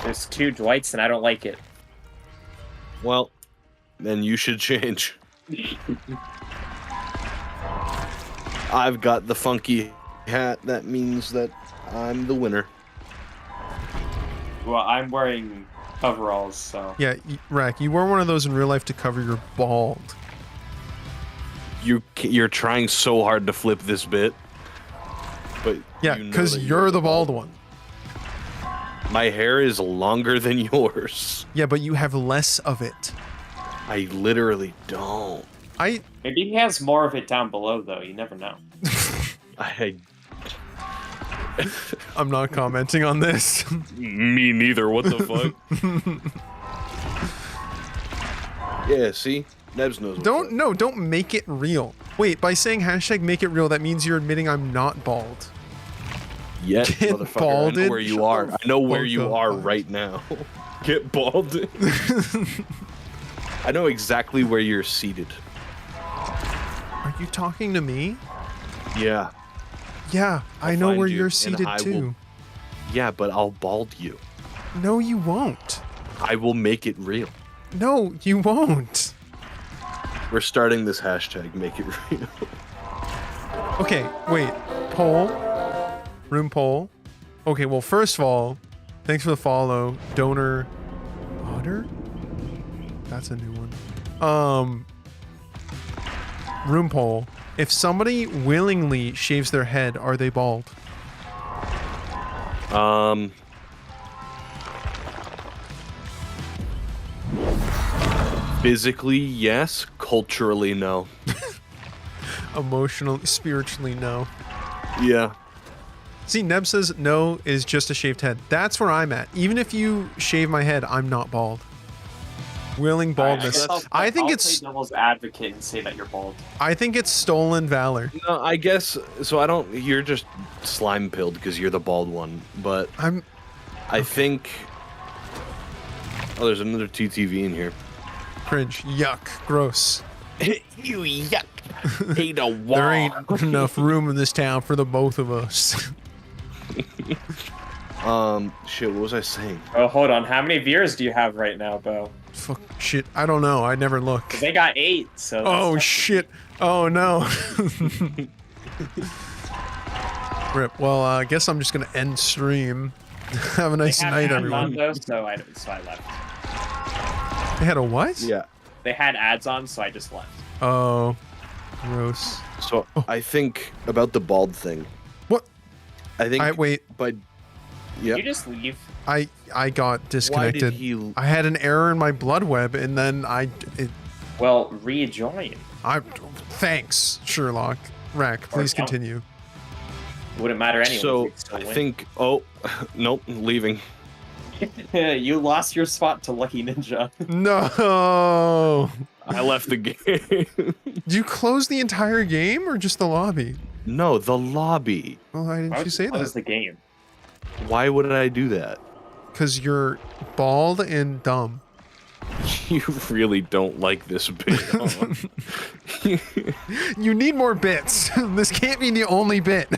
There's 2 Dwights, and I don't like it. Well, then you should change. I've got the funky hat. That means that I'm the winner. Well, I'm wearing coveralls, so... Yeah, Rack, you wore one of those in real life to cover your bald. You're trying so hard to flip this bit. But Yeah, you know because that you're the bald one. My hair is longer than yours. Yeah, but you have less of it. I literally don't. Maybe he has more of it down below, though. You never know. I'm not commenting on this. Me neither. What the fuck? Yeah, see? Nebs knows what's up. Don't make it real. Wait, by saying hashtag make it real, that means you're admitting I'm not bald. Yes, Get motherfucker. I balded? know where you Shut are. the I know where fuck you up, are guys. right now. Get balded. I know exactly where you're seated. Are you talking to me? Yeah. Yeah, I I'll know find where you, you're and seated I will- too. Yeah, but I'll bald you. No, you won't. I will make it real. No, you won't. We're starting this hashtag make it real. Okay, wait. Poll. Room poll. Okay, well, first of all, thanks for the follow. Donor. Otter? That's a new one. Room poll. If somebody willingly shaves their head, are they bald? Physically, yes. Culturally, no. Emotionally, spiritually, no. Yeah. See, Neb says no is just a shaved head. That's where I'm at. Even if you shave my head, I'm not bald. Willing baldness. I think I'll it's play devil's advocate and say that you're bald. I think it's stolen valor. No, I guess so. I don't. You're just slime pilled because you're the bald one. But I think. Oh, there's another TTV in here. Cringe. Yuck. Gross. You yuck. Hate a wall. There ain't enough room in this town for the both of us. Shit. What was I saying? Oh, hold on. How many viewers do you have right now, Bo? Fuck. Shit. I don't know. I never look. They got 8, so... Oh, shit. Oh, no. Rip. Well, I guess I'm just gonna end stream. Have a nice They had night, ads everyone. on, though, so I left. They had a what? Yeah. They had ads on, so I just left. Oh. Gross. So I think about the bald thing. What? I think. Wait. But. Yeah. You just leave. I got disconnected. Why did he? I had an error in my blood web, and then Well, rejoin. Thanks, Sherlock. Rack, please don't. continue. Wouldn't matter anyway. So you'd still I win. think. Oh, nope. Leaving. You lost your spot to Lucky Ninja. No. I left the game. Did you close the entire game or just the lobby? No, the lobby. Well, why Why didn't you would say close that? the game? Why would I do that? Because you're bald and dumb. You really don't like this bit. Huh? You need more bits. This can't be the only bit.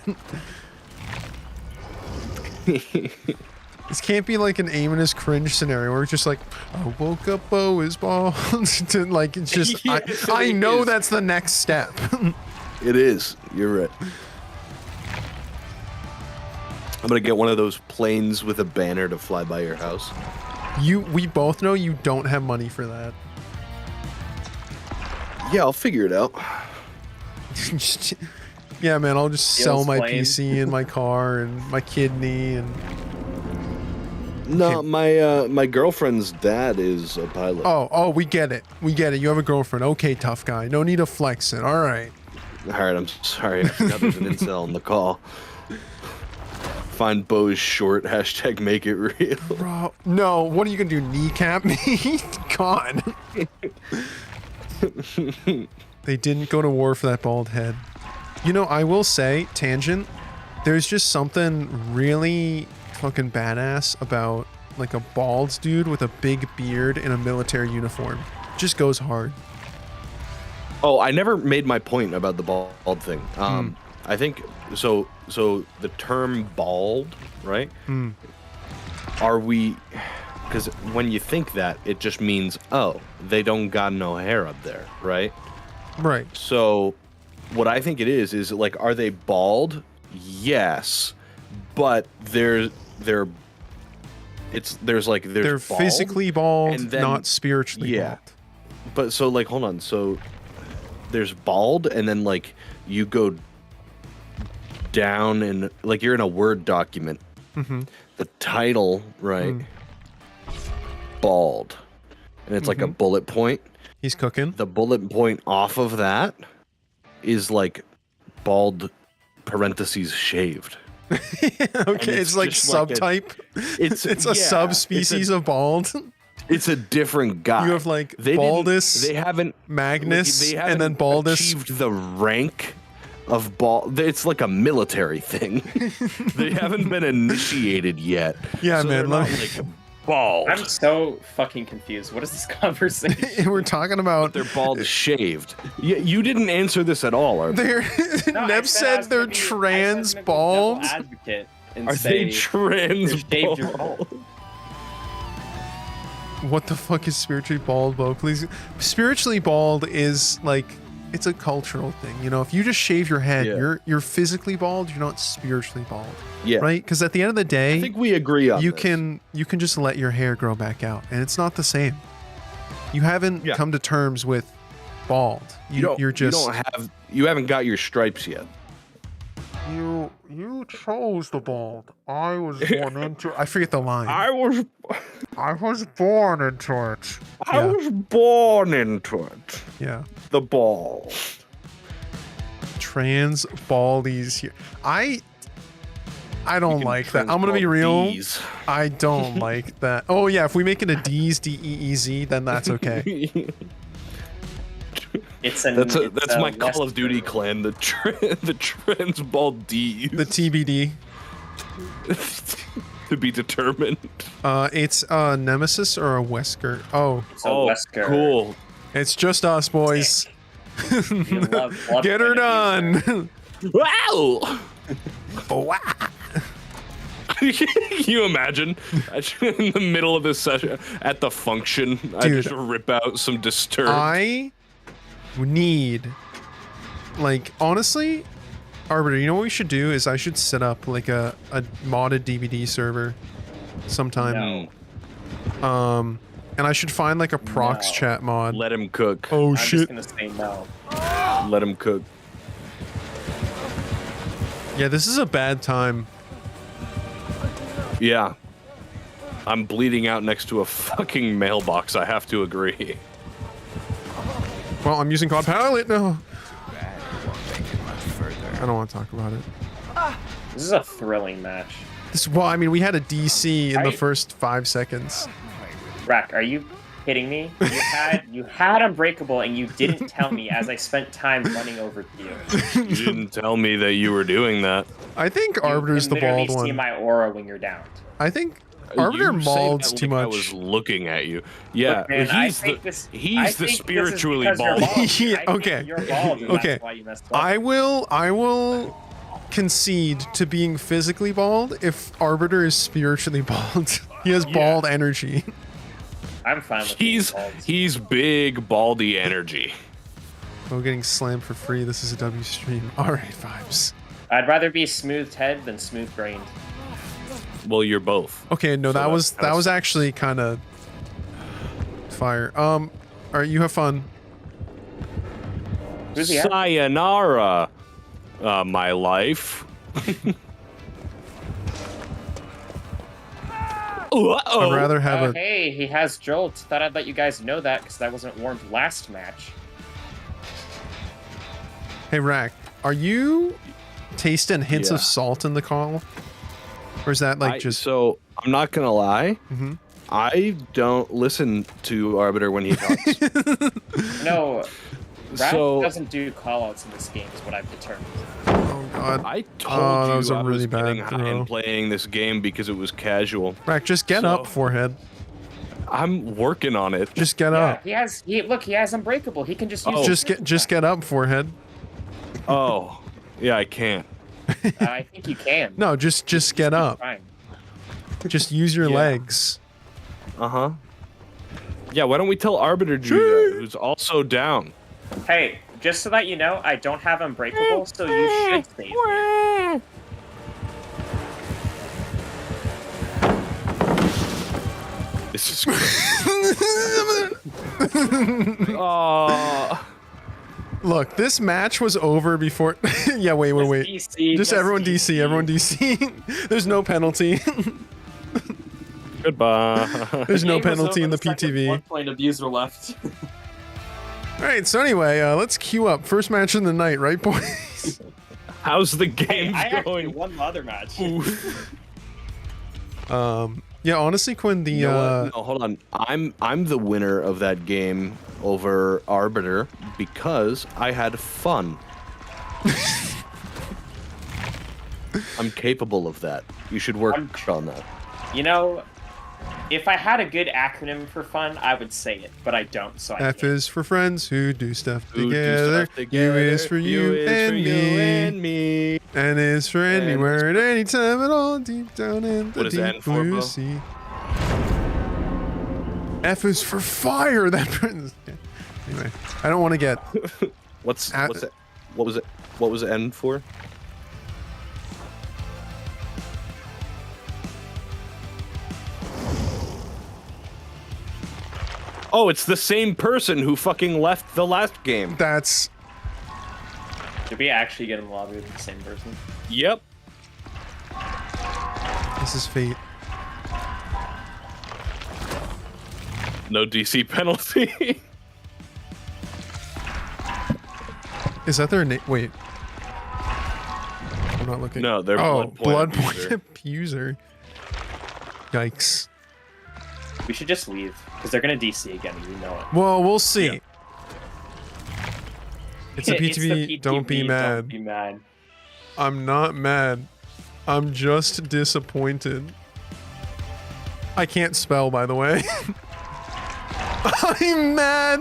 This can't be like an Aemonus cringe scenario where it's just like, I woke up, Bo is bald. To, like, it's just, Yeah, I it know is. that's the next step. It is. You're right. I'm gonna get one of those planes with a banner to fly by your house. We both know you don't have money for that. Yeah, I'll figure it out. Yeah, man, I'll just sell Steals my plane. PC and my car and my kidney and... No, my girlfriend's dad is a pilot. Oh, we get it. We get it. You have a girlfriend. Okay, tough guy. No need to flex it. All right. All right, I'm sorry. I forgot there's an incel on the call. Find Bo's short. Hashtag make it real. Bro, no. What are you going to do? Kneecap me? God. They didn't go to war for that bald head. You know, I will say, tangent, there's just something really fucking badass about like a bald dude with a big beard in a military uniform. Just goes hard. Oh, I never made my point about the bald thing. I think so. So the term bald, right? Are we? Because when you think that, it just means, oh, they don't got no hair up there, right? Right. So what I think it is like, are they bald? Yes, but there's They're bald, physically bald, and then- not spiritually yeah. bald. But so like, hold on. So there's bald, and then like you go down, and like you're in a Word document. Mm-hmm. The title, right? Bald. and it's like a bullet point. He's cooking. The bullet point off of that is like bald parentheses shaved. Okay, it's like just like subtype. It's a subspecies of bald. It's a different guy. You have like They Baldus, They haven't Magnus, they and then haven't Baldus. achieved the rank of bald. It's like a military thing. They haven't been initiated yet. Yeah, so man. they're not, like bald. I'm so fucking confused. What is this conversation? We're talking about They're bald shaved. You didn't answer this at all. they're No, I Neb I said was they're gonna be- I said trans I'm gonna be bald. devil's advocate and Are say they trans they're shaved your bald? bald. What the fuck is spiritually bald, Bo? Please. Spiritually bald is like it's a cultural thing. You know, if you just shave your head, Yeah. you're physically bald. You're not spiritually bald, Yeah. right? Because at the end of the I day, think we agree on you this. can just let your hair grow back out, and it's not the same. You haven't Yeah. come to terms with bald. You're just you haven't got your stripes yet. you chose the bald. I was born into. I forget the line. I was born into it. I was born into it. Yeah. The ball. Trans baldies here. I don't like that. I'm gonna be Trans real. baldies. I don't like that. Oh yeah, if we make it a D's, DEEZ, then that's okay. It's an, That's it's my a Call of Duty Western- clan. The trans bald D. The TBD. To be determined. It's a Nemesis or a Wesker. Oh, It's a Wesker. cool. it's just us, boys. You love blood Get her and abuse done. Wow. Wow. Can you imagine in the middle of this session at the function, I Dude, just rip out some Disturbed. I need, like, honestly, Arbiter, you know what we should do is I should set up like a modded DVD server sometime. No. And I should find like a prox No. chat mod. Let him cook. Oh I'm shit. just gonna say no. Let him cook. Yeah, this is a bad time. Yeah. I'm bleeding out next to a fucking mailbox, I have to agree. Well, I'm using Quad Pilot now. I don't want to talk about it. This is a thrilling match. Well, I mean, we had a DC in the Right. first 5 seconds. Rack, are you kidding me? You had Unbreakable and you didn't tell me as I spent time running over to you. You didn't tell me that you were doing that. I think You Arbiter's can the bald literally see one. my aura when you're down. I think Arbiter You say molds that too like I much. was looking at you. Yeah, Look, man, I he's think the this- I he's the think this is spiritually because you're bald. bald. Yeah, I think okay. You're bald and Okay. that's why you messed up. I will concede to being physically bald if Arbiter is spiritually bald. He has bald energy. I'm fine with being bald. He's big baldy energy. Oh, getting slammed for free. This is a W stream. All right, vibes. I'd rather be smoothed head than smooth brained. Well, you're both. Okay, no, So that was that's- actually kind of fire. All right, you have fun. Who's he at? Sayonara, my life. I'd rather have a. Hey, he has Jolt. Thought I'd let you guys know that because I wasn't warned last match. Hey, Rack, are you tasting hints Yeah. of salt in the call, or is that like just? So I'm not gonna lie. Mhm. I don't listen to Arbiter when he talks. No, Rack So- doesn't do callouts in this game, is what I've determined. Oh God, I told Oh, that you was a I really was getting bad high throw. and playing this game because it was casual. Rack, just get up, So- forehead. I'm working on it. Just get Yeah, up. he has Unbreakable. He can just use. Just get up, forehead. Oh, yeah, I can't. I think you can. No, just get up. Fine. Just use your Yeah. legs. Uh-huh. Yeah, why don't we tell Arbiter to do that, who's also down? Hey, just so that you know, I don't have Unbreakable, so you should save me. This is Oh, Look, this match was over before. Yeah, wait. DC, Just everyone DC, everyone DC. There's no penalty. Goodbye. There's no Game was penalty in over the second PTB. 1 point abuser left. All right, so anyway, let's queue up. First match of the night, right, boys? How's the Hey, game I actually going? won the other match. Yeah, honestly, Quinn, the You know what? No, hold on. I'm the winner of that game over Arbiter because I had fun. I'm capable of that. You should work on that. You know, if I had a good acronym for fun, I would say it, but I don't, so I F can't. is for friends who do stuff Who do together. stuff together. U is for you, and me. N is for N is anywhere at any time at all, deep down in the What is N deep for, blue bro? sea. F is for fire. That yeah. Anyway, I don't want to get. What's it? What was it? What was N for? Oh, it's the same person who fucking left the last game. That's Did we actually get in the lobby with the same person? Yep. this is fate. No DC penalty. Is that their name? Wait. I'm not looking. No, they're oh, blood point blood point abuser. abuser. Yikes. We should just leave, because they're going to DC again, you know it. Well, we'll see. Yeah. It's a It's the PTB. Don't be mad. Don't be mad. I'm not mad. I'm just disappointed. I can't spell, by the way. I'm mad.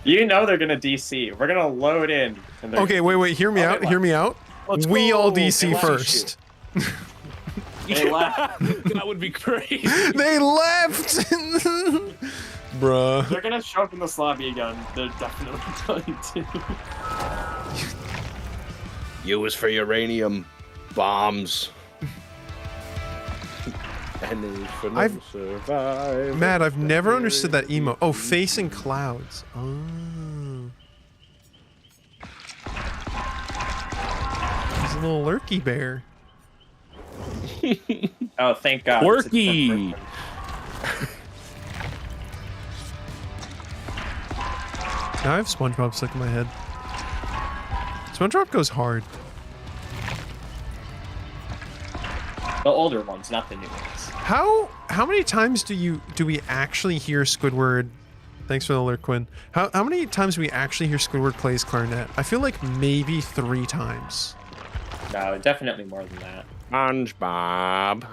You know they're going to DC. We're going to load in. And they're Okay, wait. Hear me out. Hear me out. Let's We all go. DC Let's first. They left. That would be crazy. They left. Bruh. They're going to show up in this lobby again. They're definitely going to. U is for uranium bombs. And is for no I've- survive. Matt, I've never understood that emo. Oh, facing clouds. Oh. He's a little lurky bear. Oh, thank God. it's a Quirky. different person. Now I have SpongeBob stuck in my head. SpongeBob goes hard. The older ones, not the new ones. How many times do we actually hear Squidward? Thanks for the alert, Quinn. How many times do we actually hear Squidward plays clarinet? I feel like maybe 3 times. No, definitely more than that. SpongeBob.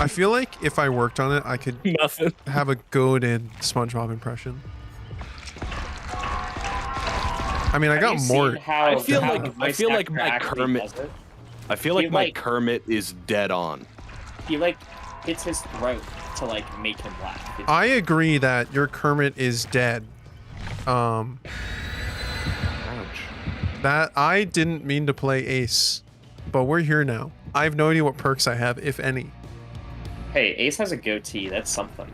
I feel like if I worked on it, I could Nothing. have a good SpongeBob impression. I mean, I got more. I feel like my Kermit. I feel like my like- Kermit is dead on. He like hits his throat to like make him laugh. It's- I agree that your Kermit is dead. Ouch. That I didn't mean to play Ace, but we're here now. I have no idea what perks I have, if any. Hey, Ace has a goatee. That's something.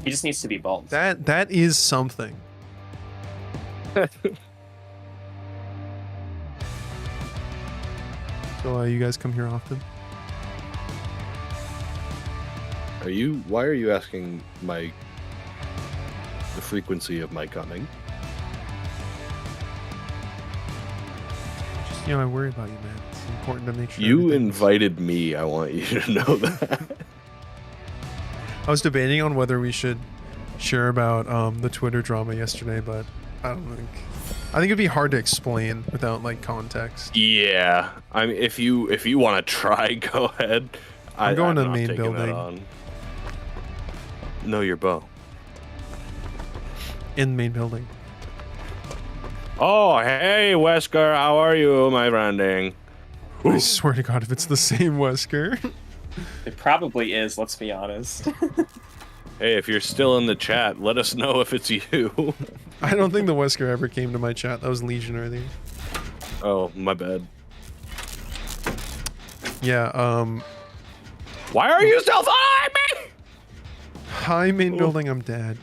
He just needs to be bald. That is something. So you guys come here often? Why are you asking the frequency of my coming? Just, I worry about you, man. It's important to make sure. You everything's- invited me. I want you to know that. I was debating on whether we should share about the Twitter drama yesterday, but I think it'd be hard to explain without like context. Yeah. I mean, if you want to try, go ahead. I'm going to the not main taking that building. on. Know your bow. In the main building. Oh, hey, Wesker. How are you, my friending? I swear to God, if it's the same Wesker. It probably is. Let's be honest. Hey, if you're still in the chat, let us know if it's you. I don't think the Wesker ever came to my chat. That was Legion earlier. Oh, my bad. Yeah, Why are you still following me? hi main building, I'm dead.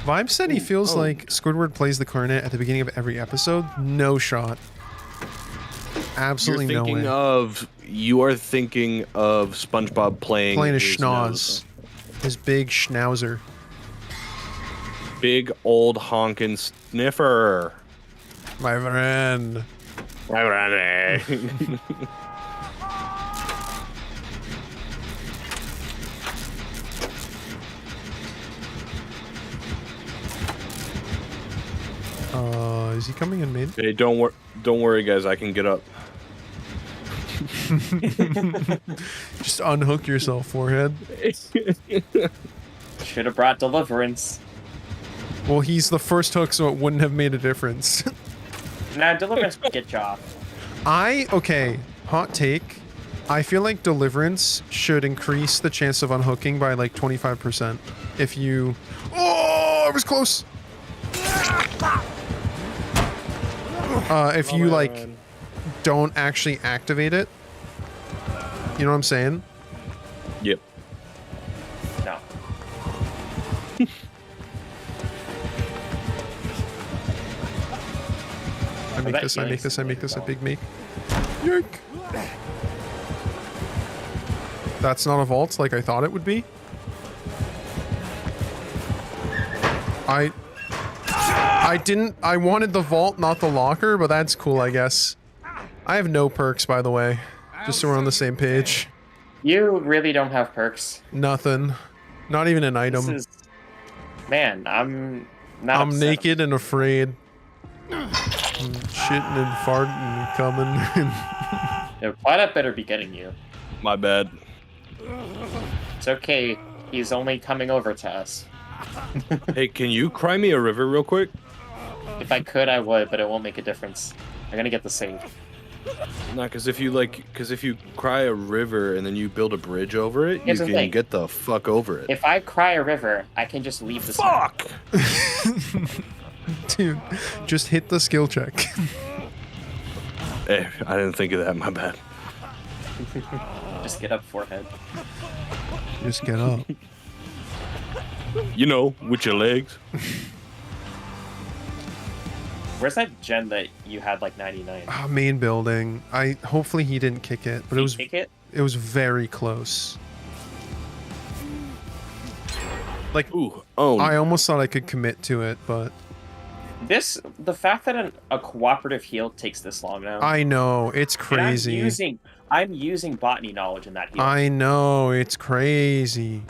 Vibe said he feels like Squidward plays the cornet at the beginning of every episode. No shot. Absolutely no way. You are thinking of SpongeBob playing A his schnoz. His big schnauzer. Big old honkin' sniffer. My friend. My friend. Is he coming in mid? Hey, don't worry, guys. I can get up. Just unhook yourself, forehead. Should have brought Deliverance. Well, he's the first hook, so it wouldn't have made a difference. Nah, Deliverance would get you off. Okay, hot take. I feel like Deliverance should increase the chance of unhooking by like 25%. If you... Oh, I was close! If you, like, don't actually activate it. You know what I'm saying? Yep. No. I make this, I make this, I make this a big make. Yoink! That's not a vault like I thought it would be. I wanted the vault, not the locker, but that's cool, I guess. I have no perks, by the way. Just so we're on the same page. You really don't have perks. Nothing. Not even an item. Man, I'm not I'm upset. naked and afraid. I'm shitting and farting and coming. Yeah, Planet better be getting you. My bad. It's okay. He's only coming over to us. Hey, can you cry me a river real quick? If I could, I would, but it won't make a difference. I'm gonna get the save. No, because if you cry a river and then you build a bridge over it, Here's you the can thing. get the fuck over it. If I cry a river, I can just leave the Fuck! Dude, just hit the skill check. Hey, I didn't think of that, my bad. Just get up, forehead. Just get up. You know, with your legs. Where's that gen that you had like 99? Ah, main building. Hopefully he didn't kick it, but Did it was he kick it? It was very close. Like, ooh, oh. I almost thought I could commit to it, but The fact that a cooperative heal takes this long now. I know, it's crazy. And I'm using botany knowledge in that heal. I know, it's crazy.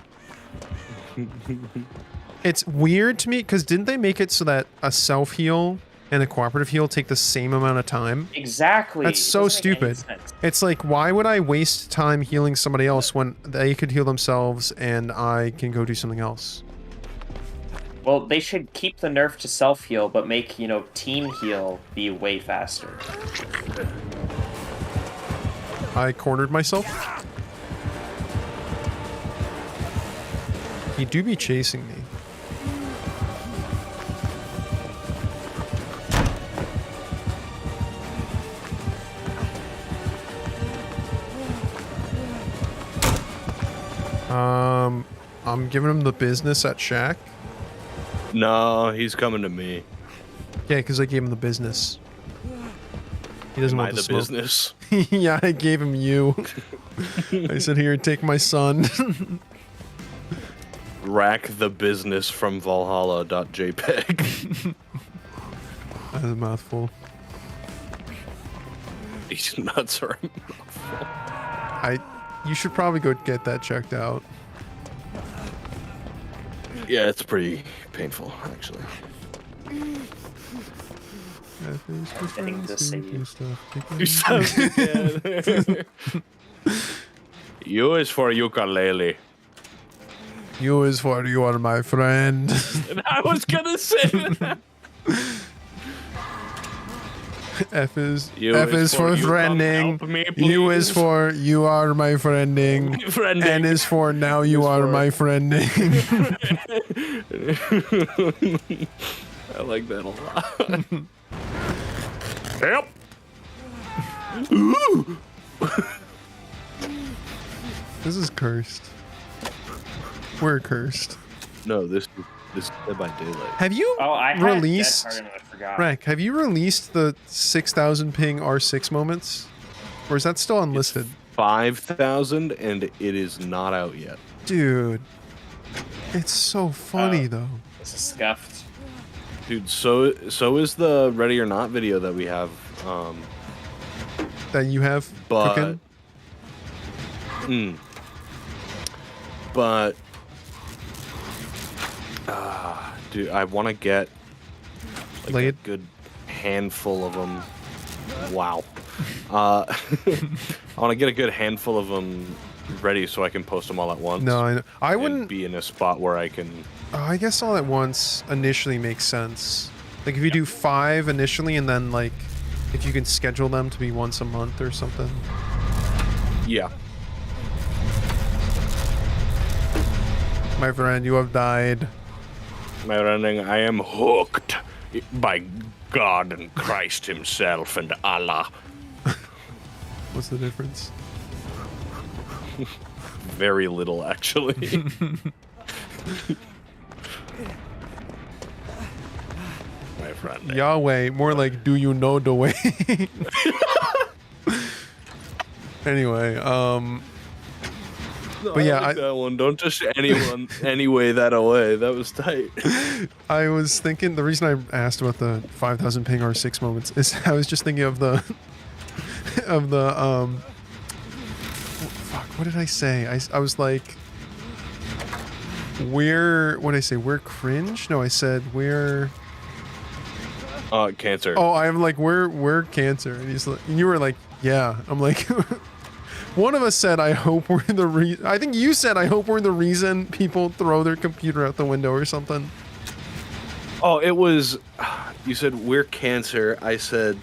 It's weird to me, because didn't they make it so that a self-heal and a cooperative heal take the same amount of time? Exactly. That's so stupid. It's like, why would I waste time healing somebody else when they could heal themselves and I can go do something else? Well, they should keep the nerf to self-heal, but make, team heal be way faster. I cornered myself. He do be chasing me. I'm giving him the business at Shack. No, he's coming to me. Yeah, because I gave him the business. He doesn't want the smoke. Business. Yeah, I gave him you. I said, here, take my son. Rack the business from Valhalla.jpg. That's a mouthful. These nuts are a mouthful. You should probably go get that checked out. Yeah, it's pretty painful, actually. Getting the save. You sound good. U is for ukulele. U is for you are my friend. And I was gonna say that. F is U for you come friending. help me, U is please. for you are my friending. Friending. N is for now you is are for- my friending. I like that a lot. Help! This is cursed. We're cursed. No, this This is Dead by Daylight. Have you Oh, I had released Dead Hard and I forgot. Rek, have you released the 6,000 ping R6 moments? Or is that still unlisted? 5,000 and it is not out yet. Dude. It's so funny though. This is scuffed. Dude, so is the Ready or Not video that we have. That you have But cooking? but dude, I want to get like a Laid? good handful of them. Wow. I want to get a good handful of them ready so I can post them all at once. No, I know. I and wouldn't. be in a spot where I can. I guess all at once initially makes sense. Like if you do 5 initially and then like if you can schedule them to be once a month or something. Yeah. My friend, you have died. My running, I am hooked by God and Christ himself and Allah. What's the difference? Very little, actually. My friend. Yahweh, more like, do you know the way? Anyway, but yeah, I like that one. Don't just anyway that away. That was tight. I was thinking the reason I asked about the 5,000 ping R6 moments is I was just thinking of the fuck, what did I say? I was like, what did I say? We're cringe? No, I said we're Cancer. Oh, I'm like, we're cancer. And he's like, and you were like, yeah. I'm like, one of us said, I hope we're the reason. I think you said, I hope we're the reason people throw their computer out the window or something. Oh, it was. You said we're cancer. I said,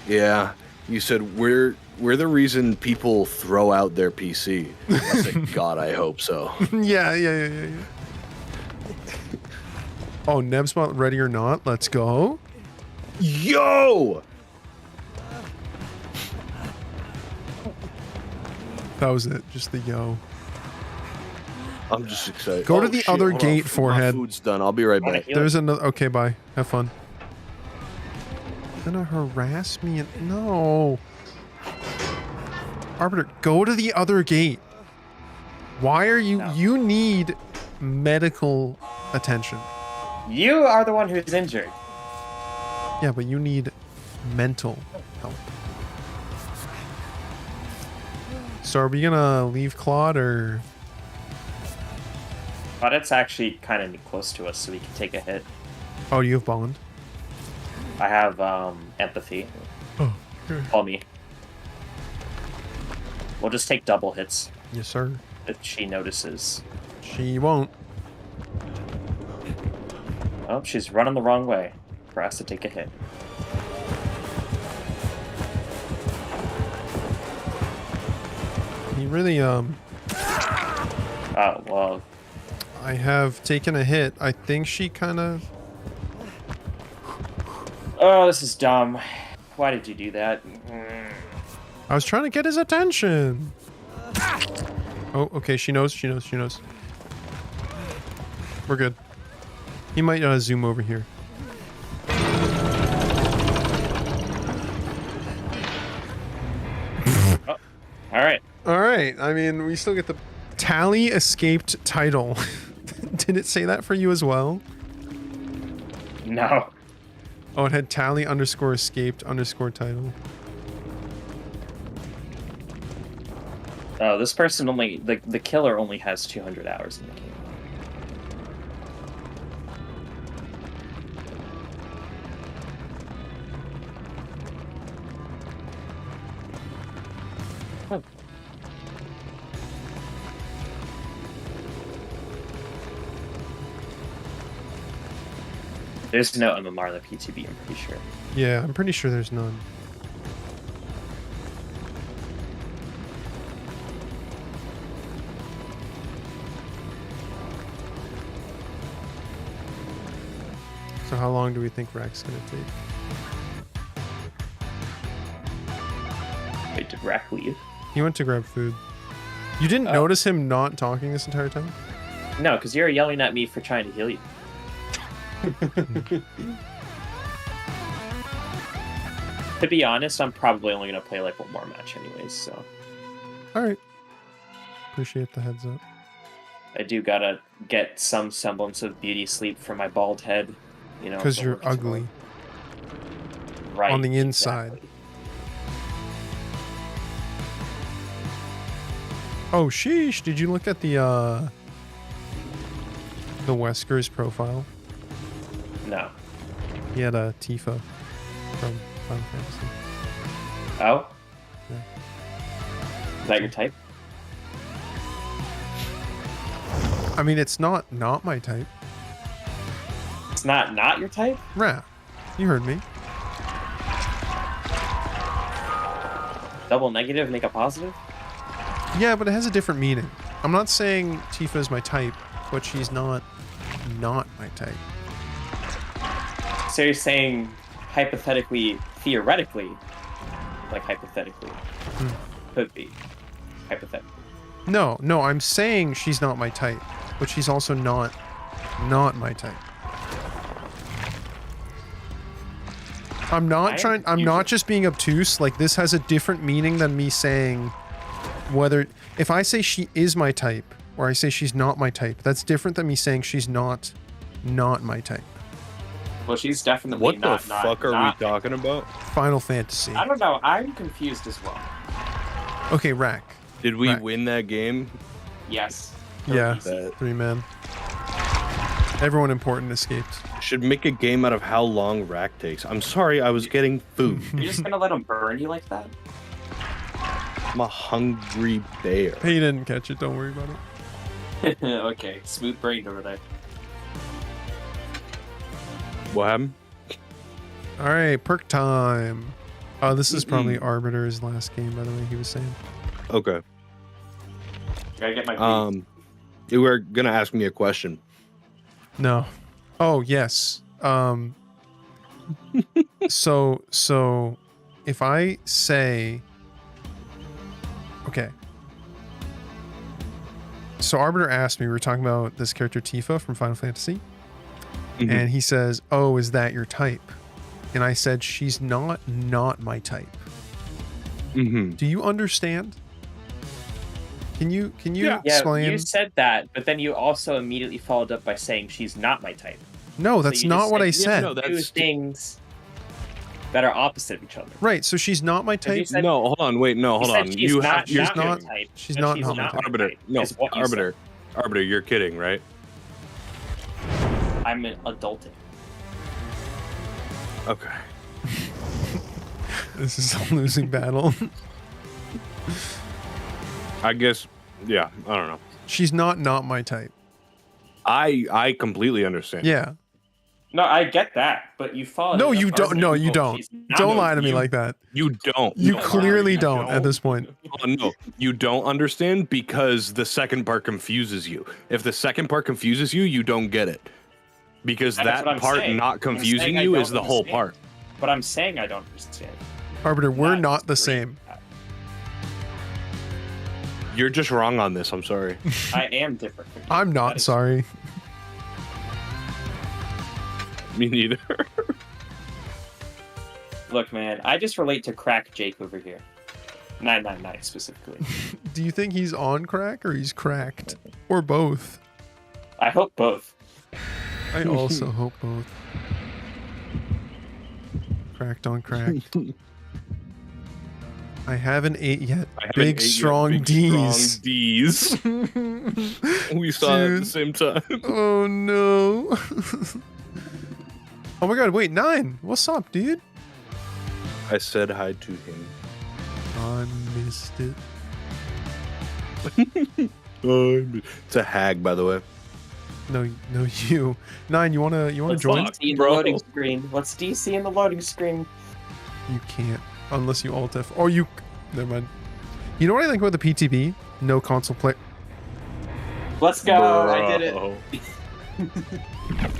yeah. You said we're the reason people throw out their PC. I said, God, I hope so. Yeah. Oh, Nebspot ready or not? Let's go. Yo! That was it. Just the yo. I'm just excited. Go to the shit, other hold on. gate, Forehead. My food's done. I'll be right back. There's another. Okay, bye. Have fun. You're gonna harass me? No. Arbiter, go to the other gate. Why are you? No. You need medical attention. You are the one who's injured. Yeah, but you need mental help. So are we gonna leave Claude or? But it's actually kind of close to us, so we can take a hit. Oh, you have bond. I have empathy. Oh, okay. Call me. We'll just take double hits Yes, sir. if she notices. She won't. Oh, she's running the wrong way for us to take a hit. He really Oh, well. I have taken a hit. I think she kind of. Oh, this is dumb. Why did you do that? I was trying to get his attention. Oh, okay. She knows. She knows. She knows. We're good. He might zoom over here. Oh, all right. All right. I mean, we still get the tally escaped title. Did it say that for you as well? No. Oh, it had tally underscore escaped underscore title. Oh, this person only the killer only has 200 hours in the game. Oh. There's no MMR in the PTB, I'm pretty sure. Yeah, I'm pretty sure there's none. So how long do we think Rack's gonna take? Wait, did Rack leave? He went to grab food. You didn't Oh. notice him not talking this entire time? No, because you're yelling at me for trying to heal you. To be honest, I'm probably only gonna play like one more match anyways, so All right. Appreciate the heads up. I do gotta get some semblance of beauty sleep for my bald head. You know, Because for you're work tomorrow. ugly. Right, on the inside. exactly. Oh, sheesh. Did you look at the Wesker's profile? No. He had a Tifa from Final Fantasy. Oh? Yeah. Is that your type? I mean, it's not my type. It's not your type? Rah. You heard me. Double negative, make a positive? Yeah, but it has a different meaning. I'm not saying Tifa is my type, but she's not my type. So you're saying hypothetically, theoretically, like hypothetically, could be hypothetically. No, I'm saying she's not my type, but she's also not my type. I'm not just being obtuse. Like, this has a different meaning than me saying if I say she is my type or I say she's not my type, that's different than me saying she's not my type. Well, she's definitely What not. the fuck are we talking about? Final Fantasy. I don't know. I'm confused as well. Okay, Rack. Did we Right. win that game? Yes. Yeah, That 3 men. Everyone important escaped. should make a game out of how long rack takes. I'm sorry, I was getting food. You're just gonna let him burn you like that? I'm a hungry bear. He didn't catch it. Don't worry about it. Okay, smooth brain over there. What happened? All right, perk time. Oh, this is probably Arbiter's last game, by the way. He was saying. Okay. Gotta get my beat. You were gonna ask me a question. No. Oh, yes. So if I say, okay. So Arbiter asked me, we were talking about this character Tifa from Final Fantasy, and he says, "Oh, is that your type?" And I said, "She's not my type." Do you understand? Can you explain? Yeah, you said that, but then you also immediately followed up by saying she's not my type. No, that's So you not just what I said said. no, Two things that are opposite of each other. Right, so she's not my type. said- No, hold on, wait, no, You hold said on. she's You not, have you're not your not- type. she's but not she's my not type. Arbiter. type, No, is what you Arbiter. Arbiter, you're kidding, right? said. I'm an adulting. Okay. This is a losing battle. I guess, yeah, I don't know. She's not my type. I completely understand. Yeah. No, I get that, but you followed. No, it up you by don't. saying, No, "Oh, you don't. she's not Don't my lie to me you- like that. You don't. You No, clearly you don't at this point. Oh, no, you don't understand because the second part confuses you. If the second part confuses you, you don't get it. Because That's that what I'm part saying. not I'm confusing saying I you don't is the whole understand. part. But I'm saying I don't understand. Arbiter, we're Not not the disagreeing same. with that. You're just wrong on this. I'm sorry. I am different. from you. I'm That not is- sorry. Me neither. Look, man, I just relate to Crack Jake over here. 999 specifically. Do you think he's on crack or he's cracked? Or both? I hope both. I also hope both. Cracked on cracked. I haven't ate yet. I haven't Big ate yet. strong Big, D's. Strong D's. We saw it at the Dude. same time. Oh no. Oh my god, wait, 9. What's up, dude? I said hi to him. I missed it. It's a hag, by the way. No, you. 9, you wanna What's join? DC in the bro? loading screen? What's DC in the loading screen? You can't unless you alt F. Or you. Never mind. You know what I think about the PTB? No console play. Let's go! I did it. Bro.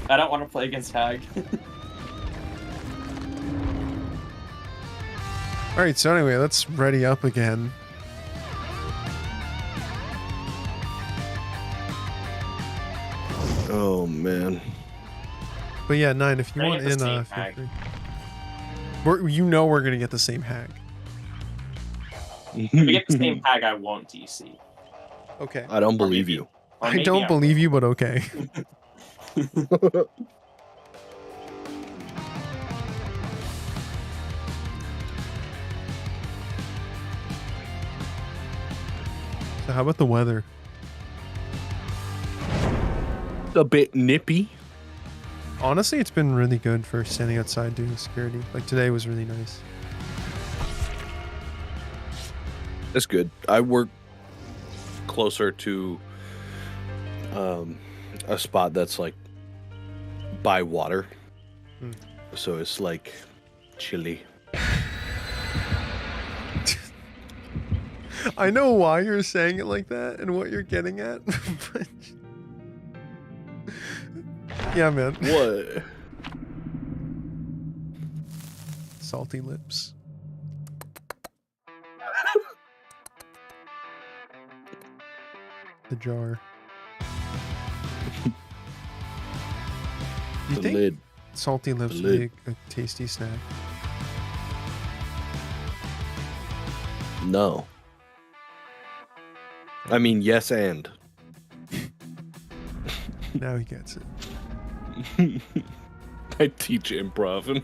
I don't want to play against Hag. All right. So anyway, let's ready up again. Oh man. But yeah, 9, if you Can I want get in, the same feel hag? free. We're gonna get the same hag. If we get the same hag, I won't DC. Okay. I don't believe maybe- you. or I maybe don't believe you, but okay. So how about the weather? A bit nippy. Honestly, it's been really good for standing outside doing security. Like today was really nice. That's good. I work closer to a spot that's like by water. Hmm. So it's like chilly. I know why you're saying it like that and what you're getting at, but yeah, man. What? Salty lips. The jar. You The think lid. salty lips The would be lid. a tasty snack? No. I mean, yes, and. Now he gets it. I teach improv and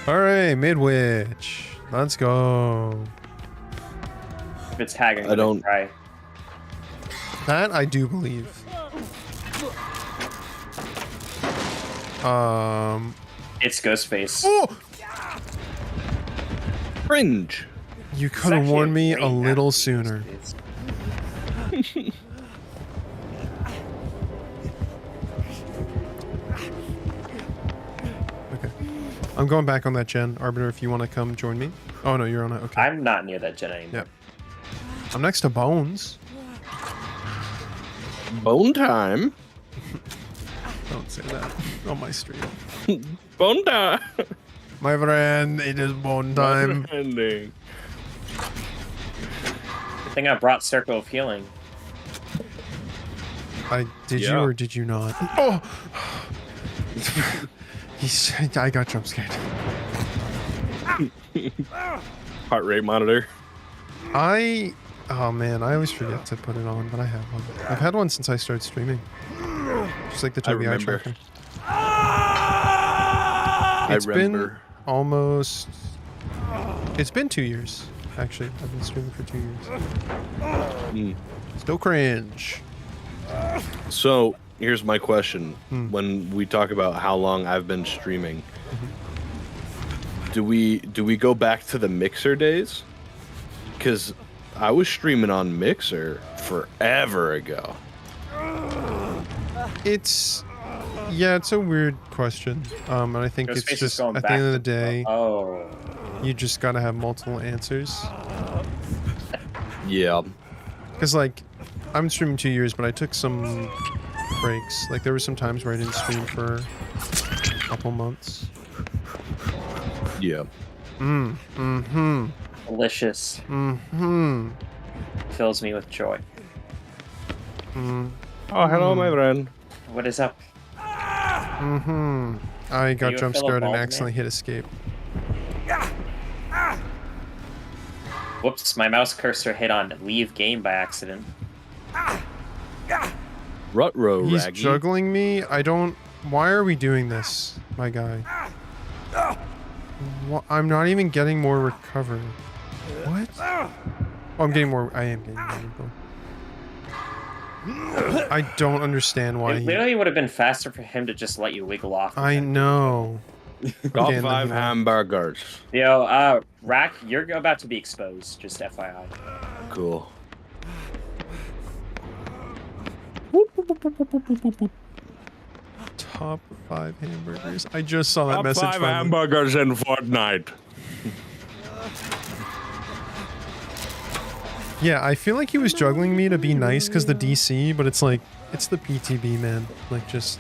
All right, Midwich. Let's go. If it's hag, I'm I gonna don't- cry. That I do believe. It's Ghostface. Oh! Fringe. You It's could have actually warned me great a little acting, sooner. Ghostface. Okay. I'm going back on that gen. Arbiter, if you want to come join me. Oh, no, you're on it. Okay. I'm not near that gen anymore. Yep. I'm next to Bones. Bone time. Don't say that on my stream. Bone time. My friend, it is bone time. Ending. I think I brought Circle of Healing. Did you Yeah. or did you not? Oh! I got jump scared. Heart rate monitor. Oh man, I always forget to put it on, but I have one. I've had one since I started streaming. Just like the I Toby Eye remember. tracker. I remember. Almost. It's been 2 years, actually. I've been streaming for 2 years. Mm. Still cringe. So here's my question: Hmm. when we talk about how long I've been streaming, do we go back to the Mixer days? Because I was streaming on Mixer forever ago. It's a weird question. And I think it's Ghostface is just going at the back end of the to- day, Oh. you just gotta have multiple answers. Yeah. Because like, I'm streaming 2 years, but I took some breaks. Like there were some times where I didn't stream for a couple months. Yeah. Mm-hmm. Delicious. Mm-hmm. Fills me with joy. Mm-hmm. Oh, hello, my friend. What is up? Mm-hmm. I got you a jump fellow scared and bald accidentally hit escape. Whoops, my mouse cursor hit on leave game by accident. Rutro He's Raggy. juggling me. I don't... Why are we doing this, my guy? I'm not even getting more recovery. What? Oh, I'm getting more... I am getting more recovery. I don't understand why It he... literally would have been faster for him to just let you wiggle off. I know. Top Again, 5 let me know. hamburgers. Yo, Rack, you're about to be exposed, just FYI. Cool. Top 5 hamburgers. I just saw that Top message 5 finally. hamburgers in Fortnite. Yeah, I feel like he was juggling me to be nice because the DC, but it's like, it's the PTB, man. Like, just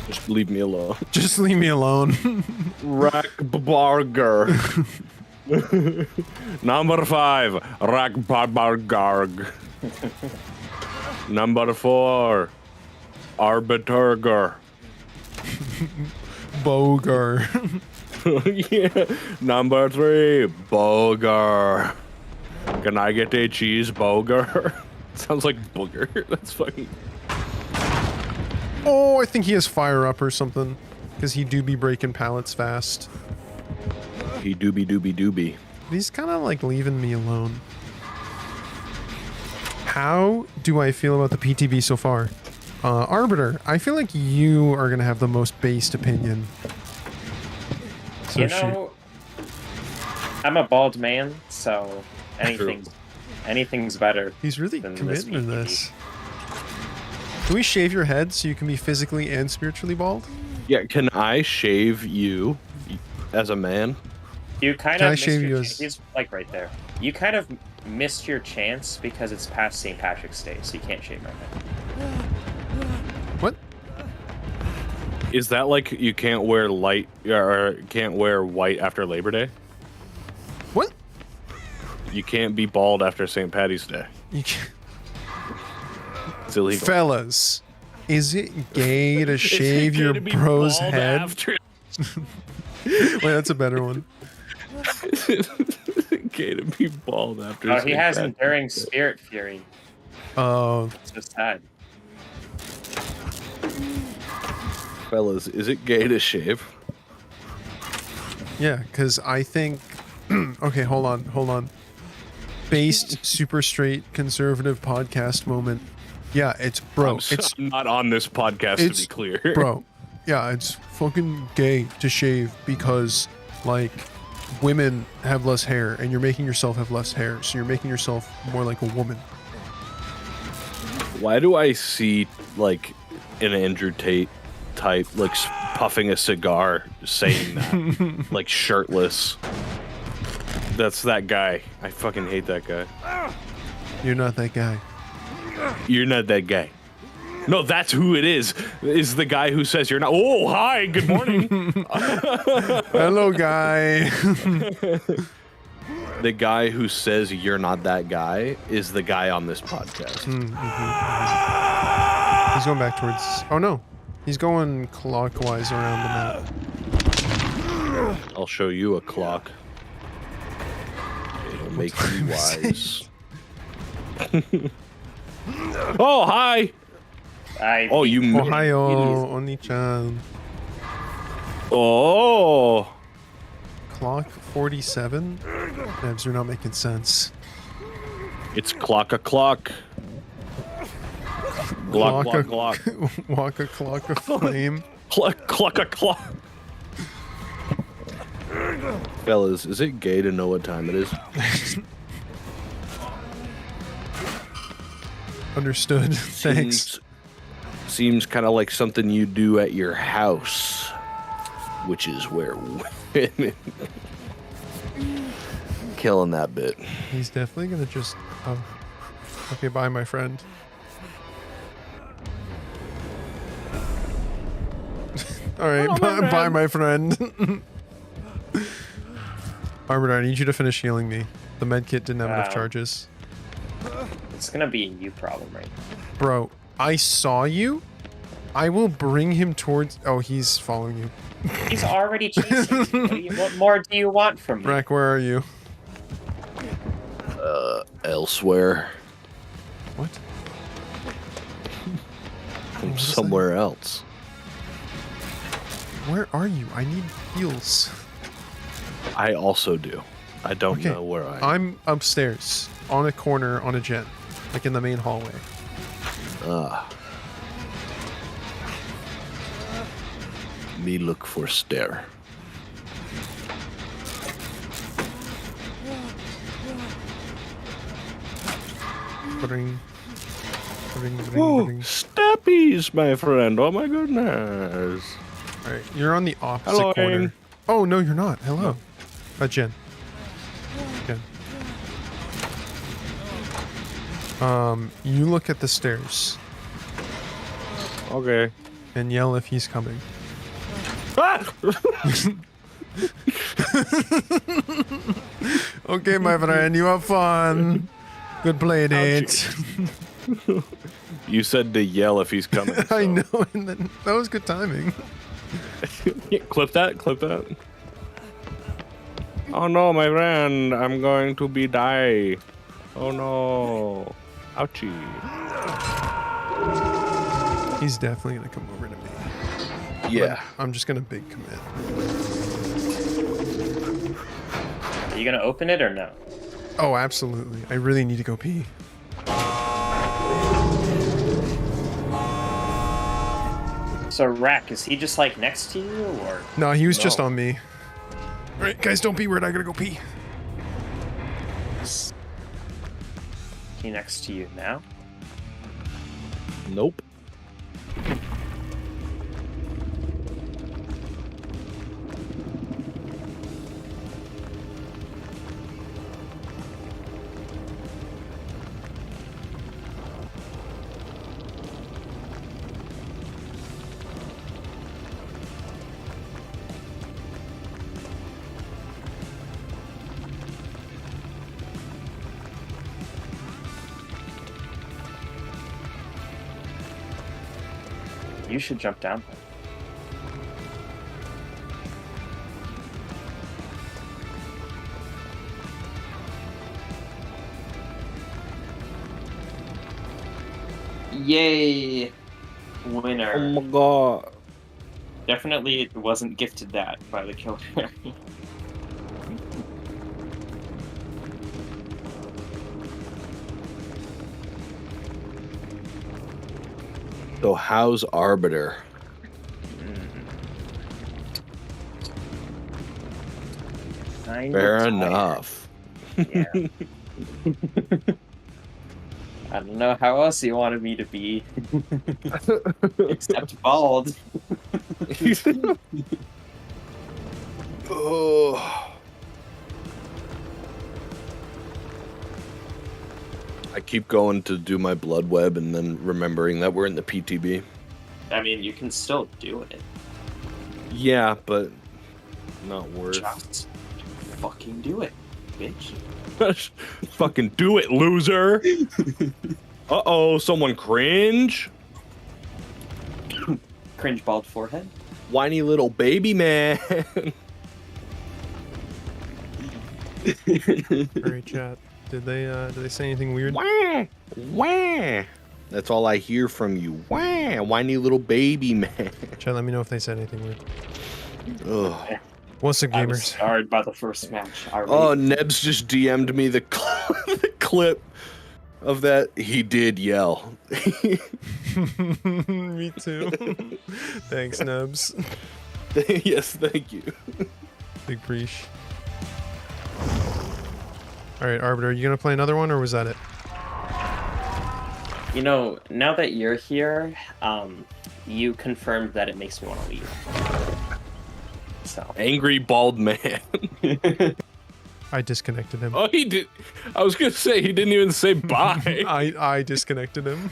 Just leave me alone. just leave me alone. Rack burger. Number 5, rack burger. Number 4, Arbiterger. Bogar. Yeah. Number 3, Bogar. Can I get a cheeseburger? Sounds like booger. That's fucking. Oh, I think he has fire up or something. Because he do be breaking pallets fast. He doobie. But he's kind of like leaving me alone. How do I feel about the PTB so far? Arbiter, I feel like you are going to have the most based opinion. So You know, I'm a bald man, so anything's better. He's really than committing to PTB. this. Can we shave your head so you can be physically and spiritually bald? Yeah, can I shave you as a man? You kind Can I of shave missed you your as- He's like right there. You kind of missed your chance because it's past St. Patrick's Day, so you can't shave my head. What? Is that like you can't wear light or can't wear white after Labor Day? What? You can't be bald after St. Patty's Day. You can't. It's illegal. Fellas, is it gay to shave your bro's head? Wait, that's a better one. Gay to be bald after. Oh, he St. has Patty's enduring Day. spirit fury. Oh, It's so sad. Fellas, is it gay to shave? yeah, because I think... okay, hold on. Based, super straight, conservative podcast moment. Yeah, it's bro. I'm not on this podcast, to it's- be clear. Bro, yeah, it's fucking gay to shave because, like, women have less hair and you're making yourself have less hair, so you're making yourself more like a woman. Why do I see, like, an Andrew Tate type, like, puffing a cigar saying that? Like, shirtless. That's that guy. I fucking hate that guy. You're not that guy. You're not that guy. No, that's who it is. Is the guy who says you're not. Oh, hi, good morning. Hello, guy. The guy who says you're not that guy is the guy on this podcast. He's going back towards... Oh, no. He's going clockwise around the map. I'll show you a clock. It'll make you wise. Oh, hi. Oh, you. Ohio, Oni-chan. Oh. Clock 47? Devs, you're not making sense. It's clock a clock. Glock, glock, glock. Walk a clock of flame. Clock a clock. Fellas, is it gay to know what time it is? Understood. Thanks. Seems kind of like something you do at your house, which is where women. Killing that bit. He's definitely gonna just... Oh. Okay, bye, my friend. Alright, bye, my friend. Arbiter, I need you to finish healing me. The medkit didn't have enough charges. It's gonna be a you problem, right? Bro, I saw you. I will bring him towards... Oh, he's following you. He's already chasing you. What more do you want from me? Brack, where are you? Elsewhere. What? I'm somewhere else. Where are you? I need heals. I also do. I don't know where I am. I'm upstairs, on a corner, on a gen. Like in the main hallway. Me look for stair. Bring. Oh, steppies, my friend. Oh my goodness. Alright, you're on the opposite Hello, corner. Aang. Oh, no, you're not. Hello. Jen. Jen. You look at the stairs Okay. and yell if he's coming. Ah! Okay, my friend, you have fun. Good play date. You said to yell if he's coming. I so- know, and then that was good timing. Yeah, clip that. Clip that. Oh no, my friend! I'm going to be die. Oh no! Ouchie! He's definitely gonna come over to me. Yeah. I'm just gonna big commit. Are you gonna open it or no? Oh, absolutely. I really need to go pee. So Rack, is he just like next to you or? No, he was just No. on me. All right, guys, don't be weird. I gotta go pee. Is he next to you now? Nope. You should jump down. Yay! Winner. Oh my god! Definitely it wasn't gifted that by the killer. So how's Arbiter? Fair enough. Yeah. I don't know how else you wanted me to be. Except bald. Oh. I keep going to do my blood web and then remembering that we're in the PTB. I mean, you can still do it. Yeah, but not worth. Just fucking do it, bitch. Fucking do it, loser. Uh-oh, someone cringe? Cringe bald forehead. Whiny little baby man. All right, chat. Did they say anything weird? Wah, wah. That's all I hear from you. Wah, whiny little baby man. Chat, let me know if they said anything weird. Ugh. What's up, I was gamers? scarred by the first match. Oh, Nebs just DM'd me the clip of that. He did yell. Me too. Thanks, Nebs. Yes, thank you. Big preach. All right, Arbiter, are you gonna play another one, or was that it? You know, now that you're here, you confirmed that it makes me want to leave. So. Angry bald man. I disconnected him. Oh, he did. I was gonna say he didn't even say bye. I disconnected him.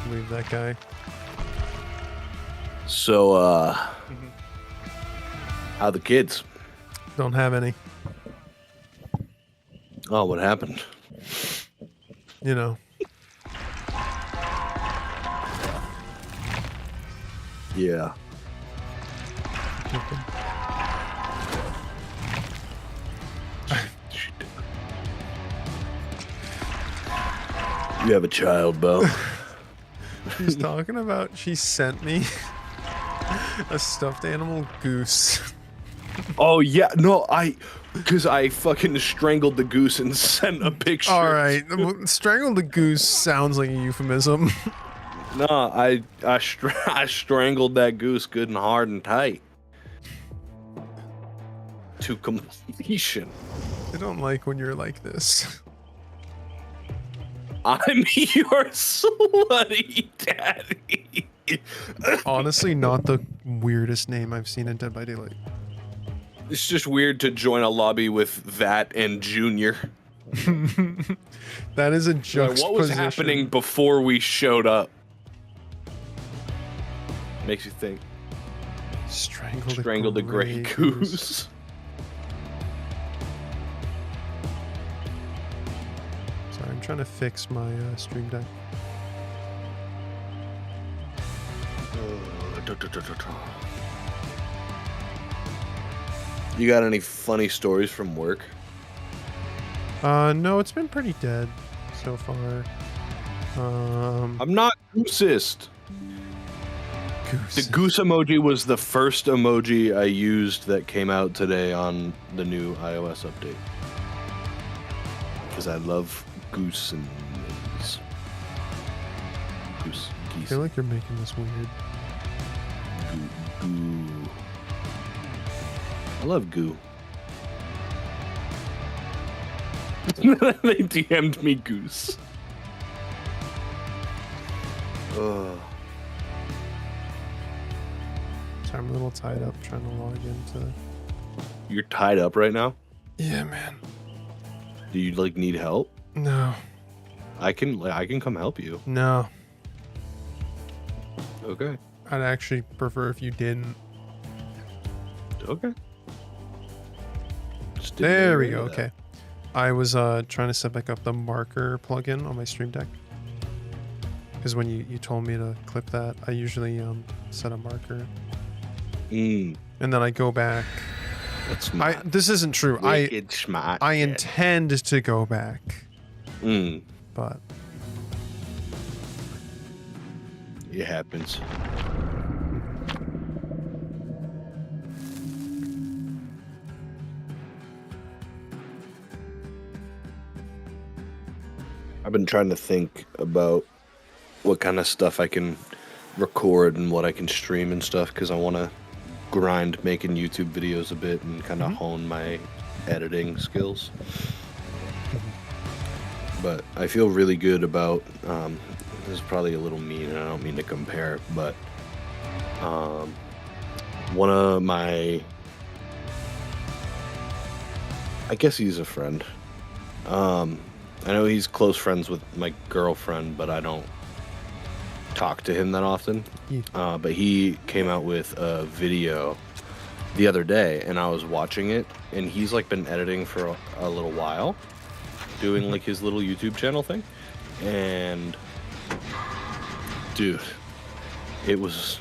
Leave that guy. So, how the kids? Don't have any. Oh, what happened? You know. Yeah. You have a child, Bo. She's talking about she sent me a stuffed animal goose. Oh yeah, no, because I fucking strangled the goose and sent a picture. All right, strangled the goose sounds like a euphemism. No, I strangled that goose good and hard and tight to completion. I don't like when you're like this. I'm your slutty daddy. Honestly, not the weirdest name I've seen in Dead by Daylight. It's just weird to join a lobby with that and Junior. That is a Like, juxtaposition. what was happening before we showed up? Makes you think. Strangled Strangled a gray goose. Sorry, I'm trying to fix my stream deck. You got any funny stories from work? No, it's been pretty dead so far. I'm not goosist. The goose emoji was the first emoji I used that came out today on the new iOS update. Because I love goose and geese. Goose, I geese. feel like you're making this weird. Goo. I love goo. They DM'd me goose. Ugh. Sorry, I'm a little tied up trying to log into. You're tied up right now? Yeah, man. Do you like need help? No. I can come help you. No. Okay. I'd actually prefer if you didn't. Okay. Just didn't know There you we were go. into that. Okay. I was trying to set back up the marker plugin on my stream deck. Because when you told me to clip that, I usually set a marker. And then I go back. That's smart. This isn't true. Wicked smart, I kid. intend to go back. But it happens. I've been trying to think about what kind of stuff I can record and what I can stream and stuff because I want to grind making YouTube videos a bit and kind of hone my editing skills. But I feel really good about, this is probably a little mean and I don't mean to compare, but one of my, I guess he's a friend. I know he's close friends with my girlfriend, but I don't talk to him that often. But he came out with a video the other day, and I was watching it, and he's like been editing for a little while, doing like his little YouTube channel thing, and dude, it was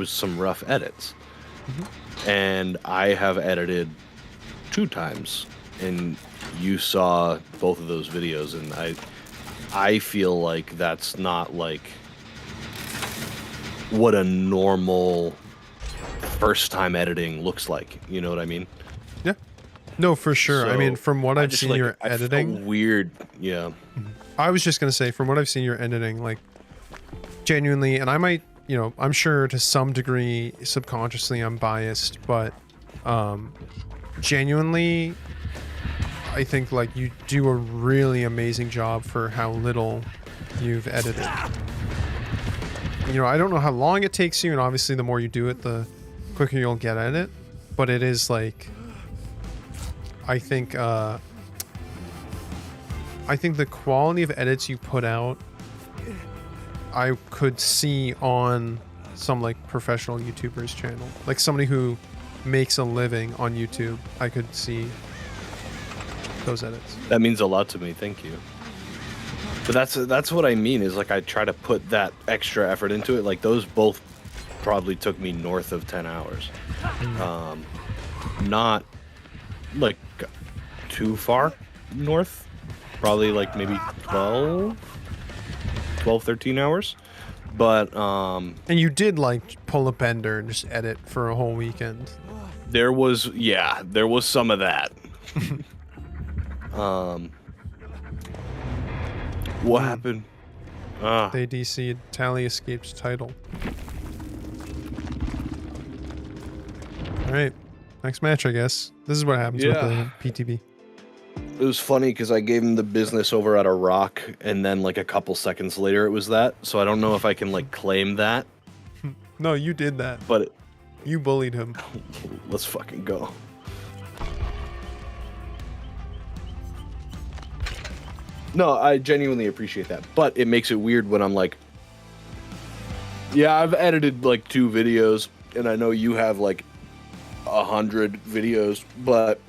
some rough edits, and I have edited 2 times, and you saw both of those videos, and I feel like that's not like what a normal first time editing looks like. You know what I mean? yeah, no, for sure. I mean, from what I've seen, your I felt editing weird. Yeah. I was just gonna say, from what I've seen, your editing, like, genuinely, and I might, I'm sure to some degree, subconsciously, I'm biased, but genuinely, I think like you do a really amazing job for how little you've edited. I don't know how long it takes you, and obviously the more you do it, the quicker you'll get at it. But it is like, I think the quality of edits you put out, I could see on some like professional YouTubers channel, like somebody who makes a living on YouTube. I could see those edits. That means a lot to me. Thank you. But that's what I mean, is like I try to put that extra effort into it. Like those both probably took me north of 10 hours. Not like too far north. Probably like maybe 12, 13 hours. But and you did like pull a bender and just edit for a whole weekend. There was some of that. What happened? They DC'd Tally Escape's title. Alright. Next match, I guess. This is what happens with the PTB. It was funny because I gave him the business over at a rock, and then like a couple seconds later it was that. So I don't know if I can like claim that. No, you did that. But you bullied him. Let's fucking go. No, I genuinely appreciate that. But it makes it weird when I'm like, yeah, I've edited like 2 videos, and I know you have like 100 videos, but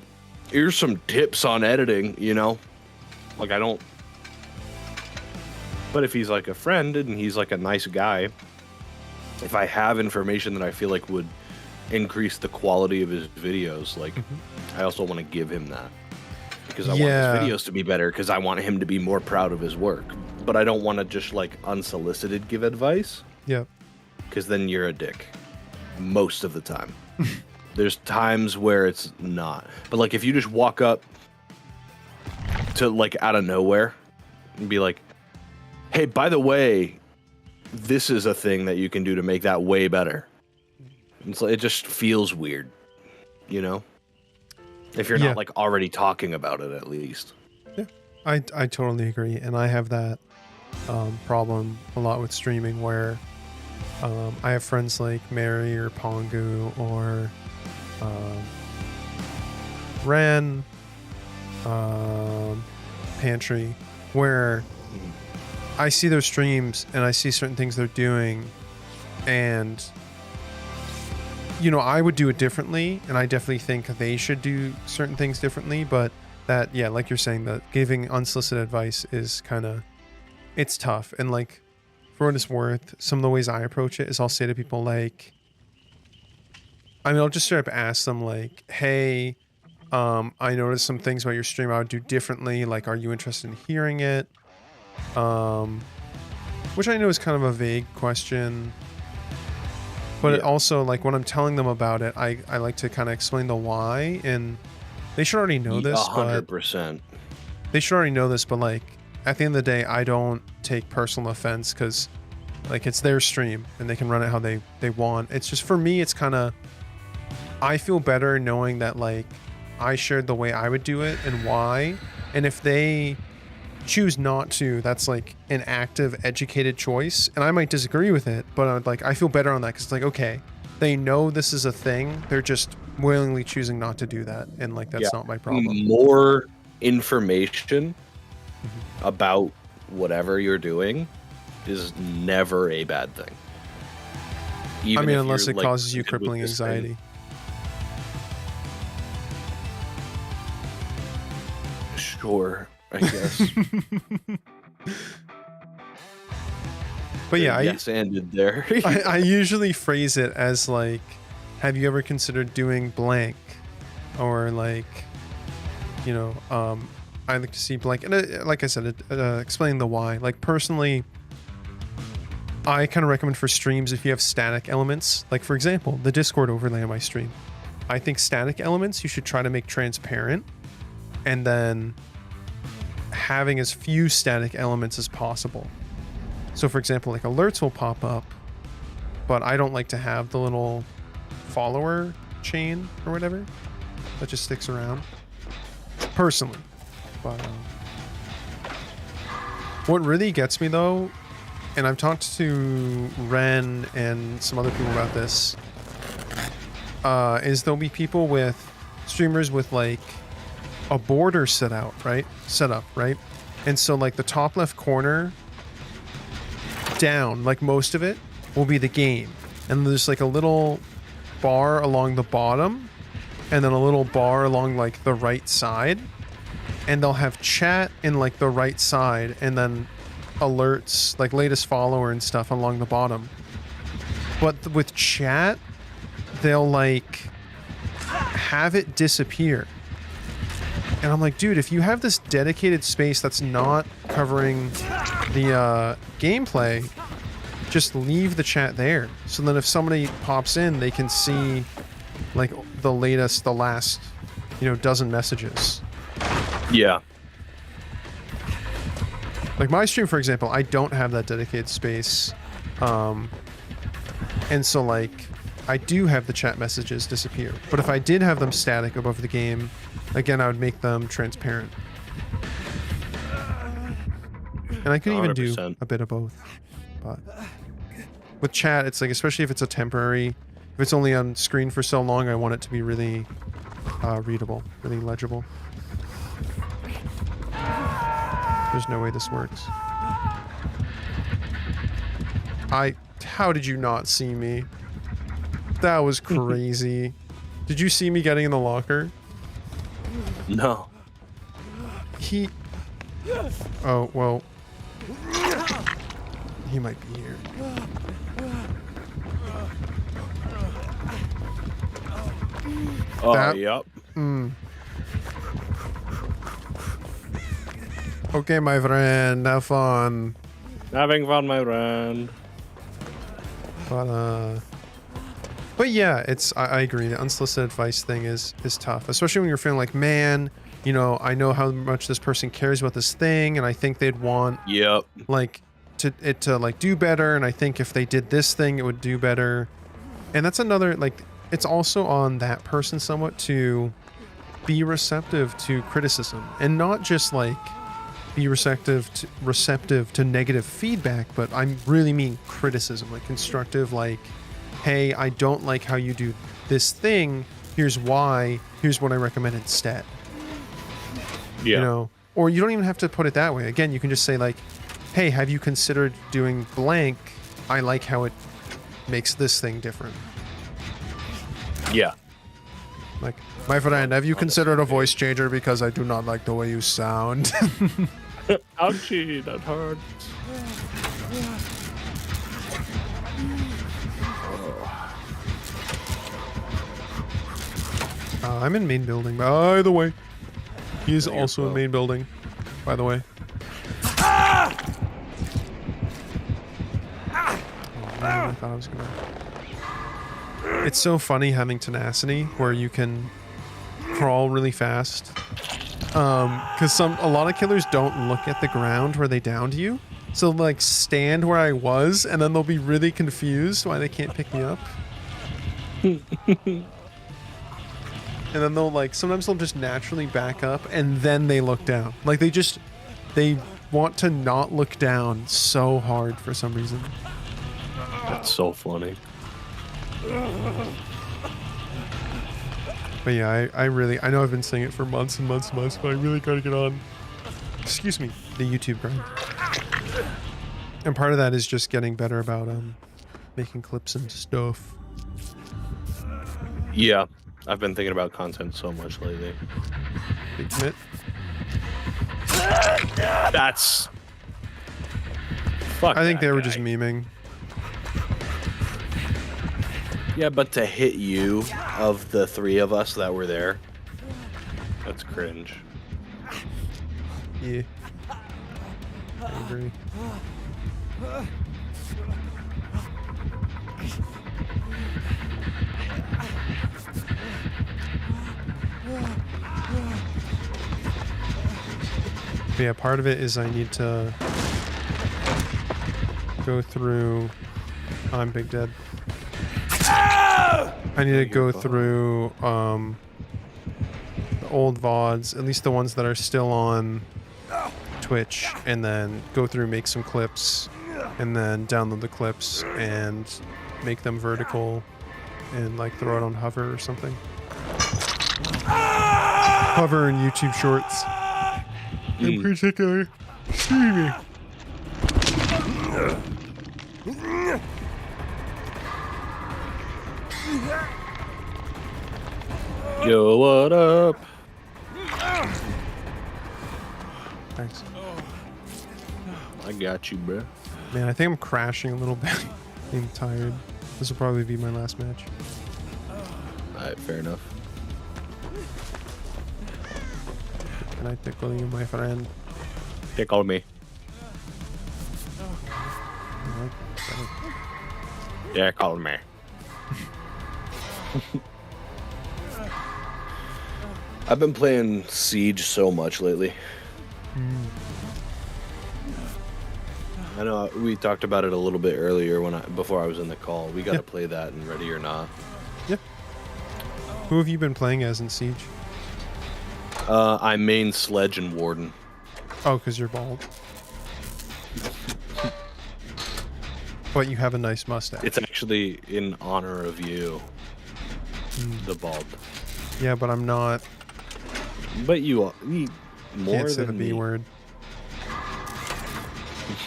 here's some tips on editing, Like I don't. But if he's like a friend and he's like a nice guy, if I have information that I feel like would increase the quality of his videos, like I also want to give him that because I want his videos to be better because I want him to be more proud of his work. But I don't want to just like unsolicited give advice. Yep. Because then you're a dick most of the time. There's times where it's not. But like if you just walk up to like out of nowhere and be like, hey, by the way, this is a thing that you can do to make that way better. It's like, it just feels weird, you know? If you're not like already talking about it, at least. Yeah, I totally agree. And I have that problem a lot with streaming where I have friends like Mary or Pongu or Ren, Pantry, where I see their streams and I see certain things they're doing, and you know, I would do it differently, and I definitely think they should do certain things differently, but that, yeah, like you're saying, that giving unsolicited advice is kind of, it's tough. And like, for what it's worth, some of the ways I approach it is I'll say to people like, I mean, I'll just straight up ask them like, hey, I noticed some things about your stream I would do differently. Like, are you interested in hearing it? Which I know is kind of a vague question, but it also, like, when I'm telling them about it, I like to kind of explain the why, and they should already know this. 100%. They should already know this, but like, at the end of the day, I don't take personal offense because, like, it's their stream and they can run it how they want. It's just, for me, it's kind of, I feel better knowing that, like, I shared the way I would do it and why, and if they choose not to, that's like an active, educated choice, and I might disagree with it, but I feel better on that because it's like, okay, they know this is a thing, they're just willingly choosing not to do that, and like, that's not my problem. More information about whatever you're doing is never a bad thing. I mean, unless it causes you crippling anxiety. Sure, I guess. But yeah, ended there. I usually phrase it as like, have you ever considered doing blank, or like, you know, I like to see blank, and like I said, explain the why. Like, personally, I kind of recommend for streams, if you have static elements, like for example, the Discord overlay on my stream, I think static elements you should try to make transparent, and then having as few static elements as possible. So for example, like, alerts will pop up, but I don't like to have the little follower chain or whatever that just sticks around, personally. But what really gets me though, and I've talked to Ren and some other people about this, is there'll be people with streamers with like a border set up, right? And so like the top left corner down, like most of it will be the game, and there's like a little bar along the bottom and then a little bar along like the right side, and they'll have chat in like the right side, and then alerts like latest follower and stuff along the bottom. But with chat, they'll like have it disappear. And I'm like, dude, if you have this dedicated space that's not covering the gameplay, just leave the chat there. So then if somebody pops in, they can see like the last, you know, dozen messages. Yeah. Like my stream, for example, I don't have that dedicated space. And so like, I do have the chat messages disappear. But if I did have them static above the game, again, I would make them transparent. And I could even 100%. do a bit of both. But with chat, it's like, especially if it's a temporary, if it's only on screen for so long, I want it to be really readable, really legible. There's no way this works. How did you not see me? That was crazy. Did you see me getting in the locker? No. Oh, well. He might be here. Oh, That- yep. Okay, my friend, have fun. Having fun, my friend. But yeah, I agree. The unsolicited advice thing is tough, especially when you're feeling like, man, you know, I know how much this person cares about this thing, and I think they'd want Yep. like to like do better, and I think if they did this thing, it would do better. And that's another, like, it's also on that person somewhat to be receptive to criticism, and not just like be receptive to negative feedback, but I really mean criticism, like constructive, like, hey, I don't like how you do this thing. Here's why. Here's what I recommend instead. Yeah. You know, or you don't even have to put it that way. Again, you can just say like, hey, have you considered doing blank? I like how it makes this thing different. Yeah. Like, my friend, have you considered a voice changer because I do not like the way you sound? Ouchie, that hurts. I'm in main building, by the way. He is also in main building, by the way. Oh, man, I thought I was gonna... It's so funny having tenacity where you can crawl really fast. Because a lot of killers don't look at the ground where they downed you. So like stand where I was, and then they'll be really confused why they can't pick me up. And then they'll like, sometimes they'll just naturally back up and then they look down. Like they want to not look down so hard for some reason. That's so funny. But yeah, I know I've been saying it for months and months and months, but I really gotta get on, excuse me, the YouTube grind. And part of that is just getting better about making clips and stuff. Yeah. I've been thinking about content so much lately. Big commit. That's... Fuck I think that they were guy. just memeing. Yeah, but to hit you, of the three of us that were there, that's cringe. Yeah. I agree. But yeah, part of it is I need to go through... I'm Big Dead. I need to go through the old VODs, at least the ones that are still on Twitch, and then go through, make some clips, and then download the clips and make them vertical and like throw it on Hover or something. Hover and YouTube Shorts. In particular, streaming. Yo, what up? Thanks. I got you, bro. Man, I think I'm crashing a little bit. I'm tired. This will probably be my last match. Alright, fair enough. Can I tickle you, my friend? Tickle me. Yeah, call me. I've been playing Siege so much lately. I know we talked about it a little bit earlier before I was in the call. We got to play that in Ready or Not. Yeah. Who have you been playing as in Siege? I main Sledge and Warden. Oh, because you're bald. But you have a nice mustache. It's actually in honor of you, the bald. Yeah, but I'm not. But you more Can't say the than B me. word.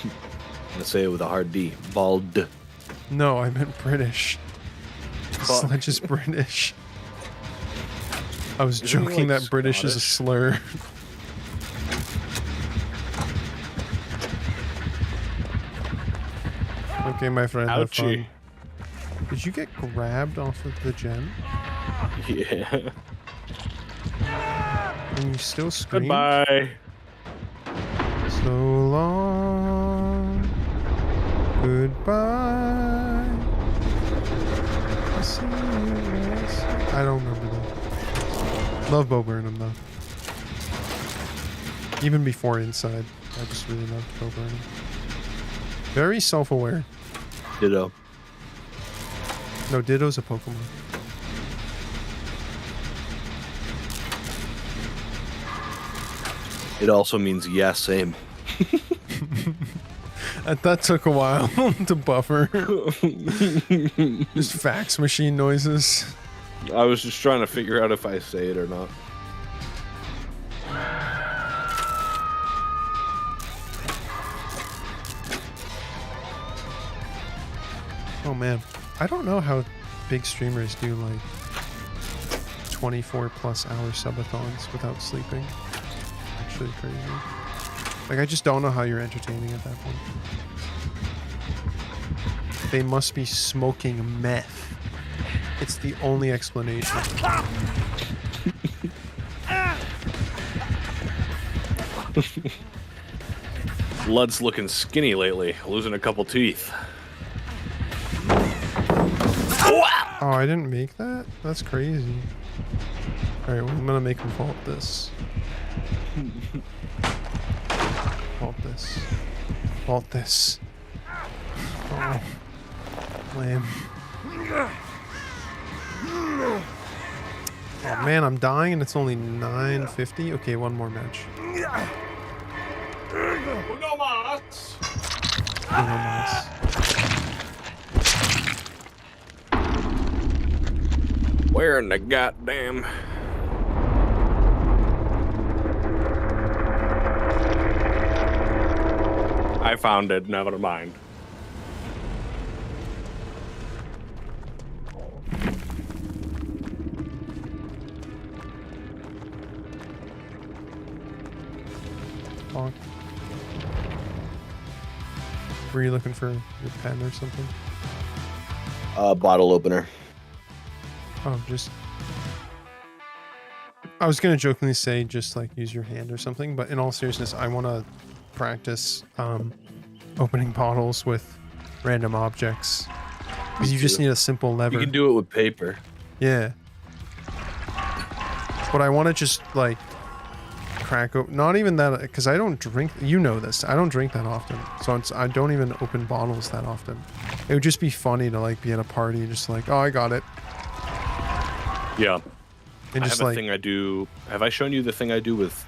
I'm gonna say it with a hard D. Bald. No, I meant British. Fuck. Sledge is British. I was Isn't he, joking like, that British is a Scottish? slur. Okay, my friend, have fun. Ouchie. Did you get grabbed off of the gem? Yeah. And you still scream? Goodbye. So long. Goodbye. I see you. I don't remember that. Love Bo Burnham though. Even before Inside, I just really loved Bo Burnham. Very self-aware. Ditto. No, Ditto's a Pokemon. It also means yeah, same. That took a while to buffer. Just fax machine noises. I was just trying to figure out if I say it or not. Oh man, I don't know how big streamers do like 24 plus hour subathons without sleeping. Actually crazy. Like I just don't know how you're entertaining at that point. They must be smoking meth. It's the only explanation. Blood's looking skinny lately, losing a couple teeth. Oh, I didn't make that? That's crazy. Alright, well, I'm gonna make him fault this. Fault this. Fault this. Oh. Lame. Oh man, I'm dying and it's only 9:50. Okay, one more match. Uno más. Uno más. Where in the goddamn... I found it, never mind. Bonk. Were you looking for your pen or something? Bottle opener. Oh, just... I was gonna jokingly say just like use your hand or something, but in all seriousness, I want to practice opening bottles with random objects. Because you just need a simple lever. You can do it with paper. Yeah. But I want to just like crack open. Not even that, because I don't drink. You know this. I don't drink that often, so I don't even open bottles that often. It would just be funny to like be at a party and just like, oh, I got it. Yeah. And I just have a like, thing I do. Have I shown you the thing I do with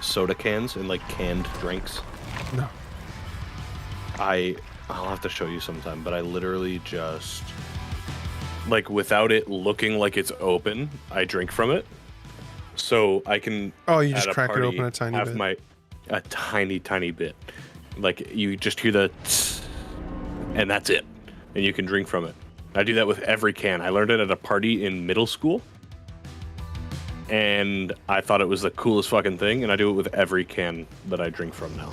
soda cans and like canned drinks? no. I'll have to show you sometime, but I literally just like without it looking like it's open, I drink from it. So I can Oh, you just at a crack it party, open a tiny have bit. a tiny bit. Like you just hear the tss, and that's it. And you can drink from it. I do that with every can. I learned it at a party in middle school. And I thought it was the coolest fucking thing, and I do it with every can that I drink from now.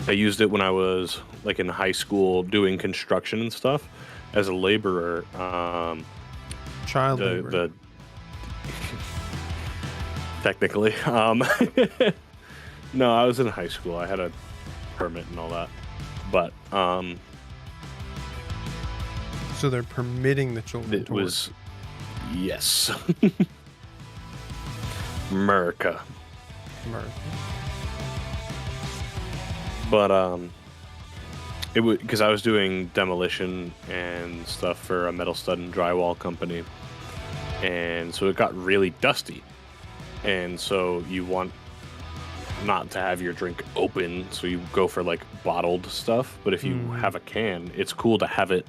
I used it when I was like in high school doing construction and stuff as a laborer. Child labor. Technically. No, I was in high school. I had a permit and all that. But So they're permitting the children it to work. was yes. America. America. But it was because I was doing demolition and stuff for a metal stud and drywall company, and so it got really dusty, and so you want not to have your drink open, so you go for like bottled stuff. But if you have a can, it's cool to have it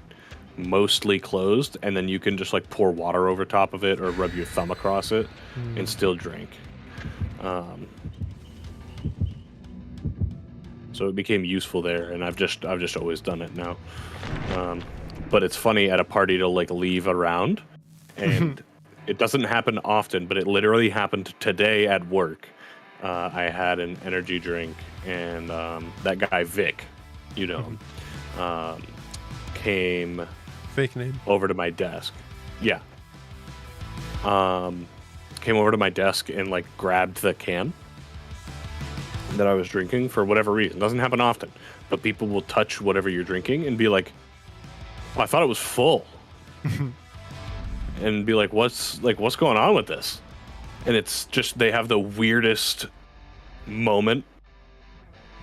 mostly closed, and then you can just like pour water over top of it or rub your thumb across it and still drink. So it became useful there, and I've just always done it now. But it's funny at a party to like leave around, and it doesn't happen often, but it literally happened today at work. I had an energy drink, and that guy Vic, you know him, came Fake name. over to my desk. Yeah. Came over to my desk and like grabbed the can that I was drinking for whatever reason. Doesn't happen often, but people will touch whatever you're drinking and be like, oh, I thought it was full. And be like, what's going on with this? And it's just, they have the weirdest moment.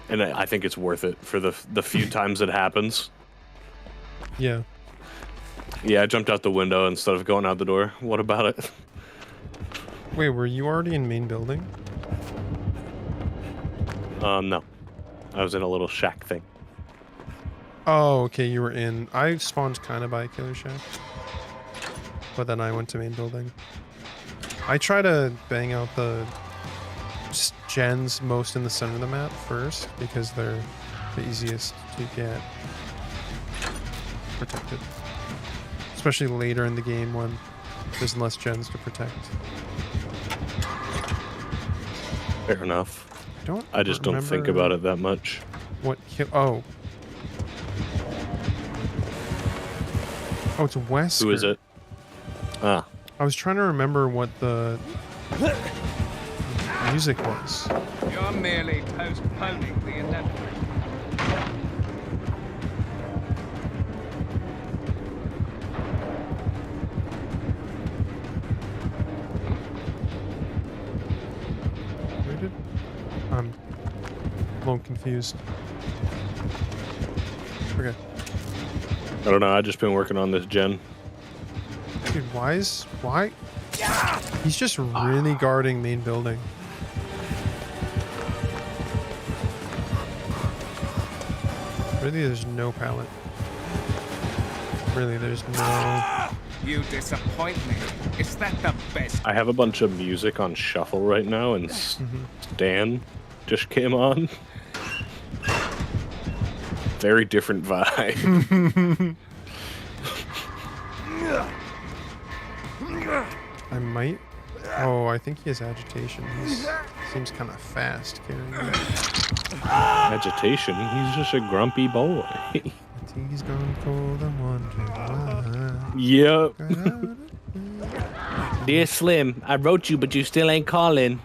And I think it's worth it for the few times it happens. Yeah. Yeah, I jumped out the window instead of going out the door. What about it? Wait, were you already in main building? No. I was in a little shack thing. Oh, okay, you were in. I spawned kind of by Killer Shack. But then I went to main building. I try to bang out the gens most in the center of the map first, because they're the easiest to get protected. Especially later in the game when there's less gens to protect. Fair enough. I just don't think about it that much. What? Oh. Oh, it's Wesker. Who is it? Ah. I was trying to remember what the music was. You're merely postponing the inevitable. Where did? I'm a little confused. Okay. I don't know. I just been working on this gen. Dude, why? He's just really guarding main building. Really, there's no pallet. Really, there's no... You disappoint me. Is that the best? I have a bunch of music on shuffle right now, and Stan just came on. Very different vibe. I might... Oh, I think he has agitation. He seems kind of fast carrying it. Agitation? He's just a grumpy boy. He's gone cold and wondering why. Yep. Dear Slim, I wrote you, but you still ain't calling.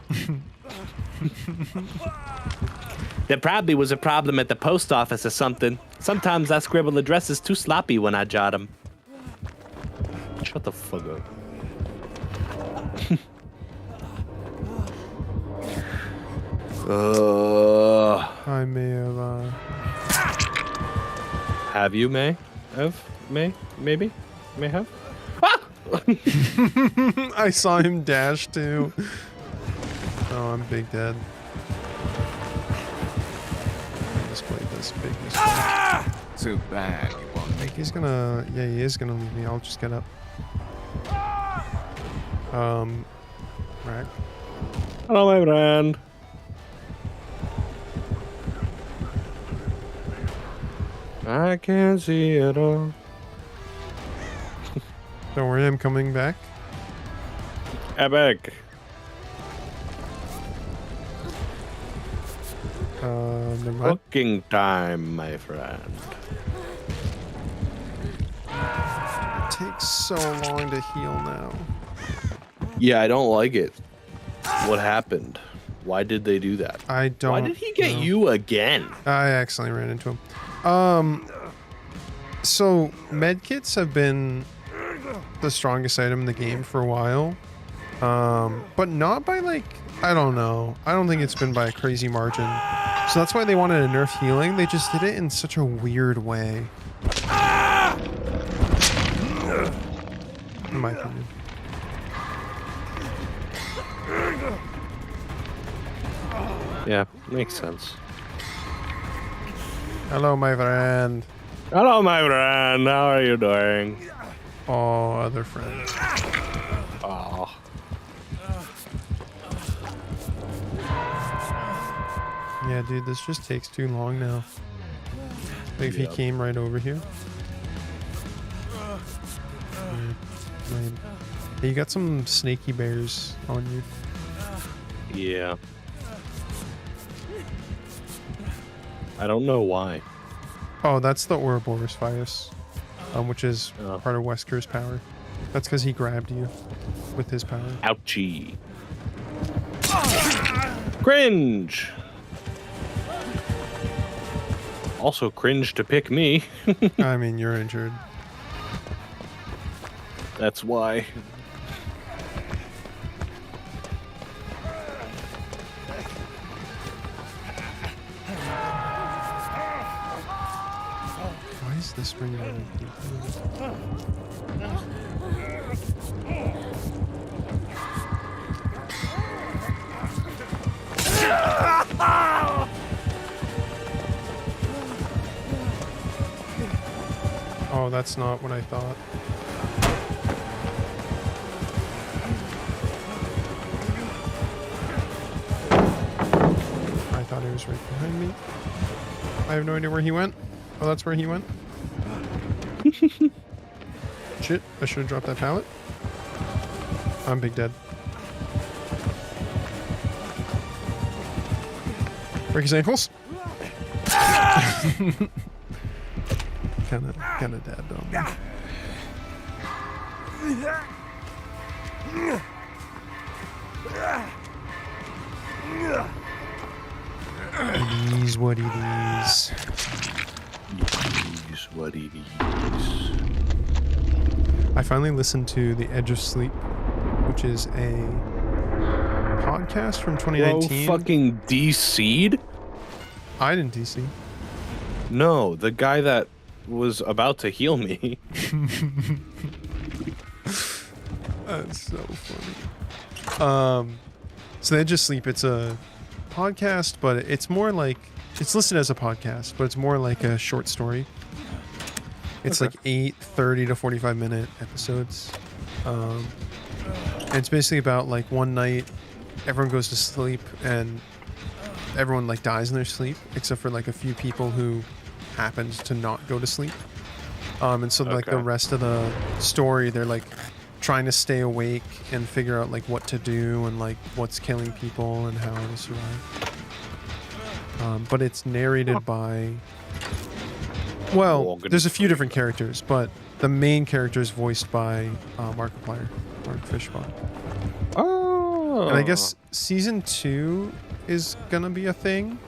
There probably was a problem at the post office or something. Sometimes I scribble addresses too sloppy when I jot them. Shut the fuck up. I may have, Have you, May? Maybe? May have? I saw him dash too. Oh, I'm big dead. Let's play this big mistake. Too bad you won't make He's gonna... Yeah, he is gonna leave me. I'll just get up. Rack. Hello, my friend. I can't see it all. Don't worry, I'm coming back. Epic. Never mind. Cooking time, my friend. It takes so long to heal now. Yeah, I don't like it. What happened? Why did they do that? I don't Why did he get know. you again? I accidentally ran into him. So medkits have been the strongest item in the game for a while. But not by like, I don't know. I don't think it's been by a crazy margin. So that's why they wanted to nerf healing. They just did it in such a weird way. In my opinion. Yeah, makes sense. Hello, my friend. Hello, my friend. How are you doing? Oh, other friend. Oh. Yeah, dude, this just takes too long now. Like if he came right over here. Yeah. Hey, you got some snaky bears on you. Yeah. I don't know why. Oh, that's the Ouroboros virus, which is Oh. part of Wesker's power. That's because he grabbed you with his power. Ouchie. Cringe. Also cringe to pick me. I mean, you're injured. That's why. Why is this bringing out people? Oh, that's not what I thought. I thought he was right behind me. I have no idea where he went. Oh, that's where he went. Shit, I should have dropped that pallet. I'm big dead. Break his ankles. Kinda dead though. These what it is. These what it is. I finally listened to The Edge of Sleep, which is a podcast from 2019. Bro, fucking DC'd? I didn't DC. No, the guy that was about to heal me. That's so funny. So The Edge of Sleep, it's a podcast, but it's more like, it's listed as a podcast, but it's more like a short story. It's like 30 to 45 minute episodes. And it's basically about like one night, everyone goes to sleep and everyone like dies in their sleep, except for like a few people who happened to not go to sleep. And so like the rest of the story, they're like trying to stay awake and figure out like what to do and like what's killing people and how to survive. But it's narrated by, well, there's a few different characters, but the main character is voiced by Markiplier, Mark Fishbone. Oh. And I guess season 2 is gonna be a thing.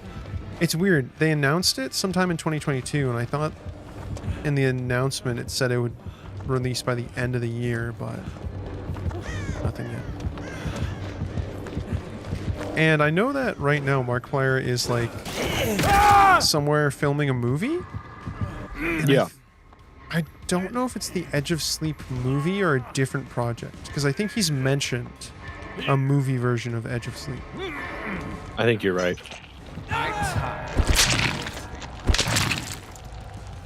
It's weird. They announced it sometime in 2022, and I thought in the announcement it said it would release by the end of the year, but nothing yet. And I know that right now Markiplier is like somewhere filming a movie. And Yeah. I don't know if it's the Edge of Sleep movie or a different project, because I think he's mentioned a movie version of Edge of Sleep. I think you're right.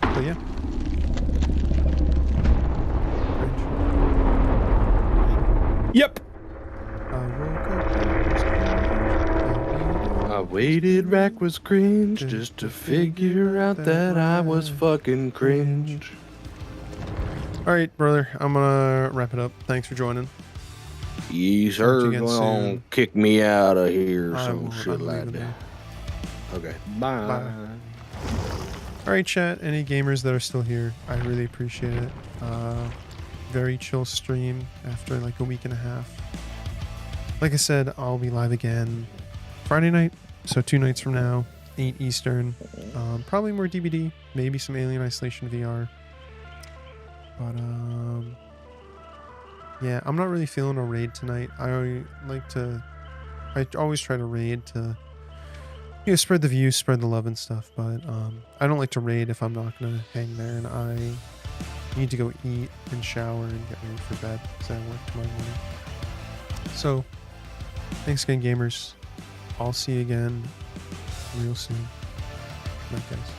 But yeah. Yep. I I waited back was cringe just to figure out that I was fucking cringe. All right, brother. I'm gonna wrap it up. Thanks for joining. You Talk to sir you again gonna soon. kick me out of here or I some won't. shit I'm like leaving that. now. Okay. Bye. Bye. All right, chat. Any gamers that are still here, I really appreciate it. Very chill stream after like a week and a half. Like I said, I'll be live again Friday night, so 2 nights from now, 8 Eastern. Probably more DBD, maybe some Alien Isolation VR. But yeah, I'm not really feeling a raid tonight. I always try to raid to, you know, spread the views, spread the love and stuff. But I don't like to raid if I'm not gonna hang there, and I need to go eat and shower and get ready for bed because I work tomorrow morning. So, thanks again, gamers. I'll see you again real soon. Night, guys.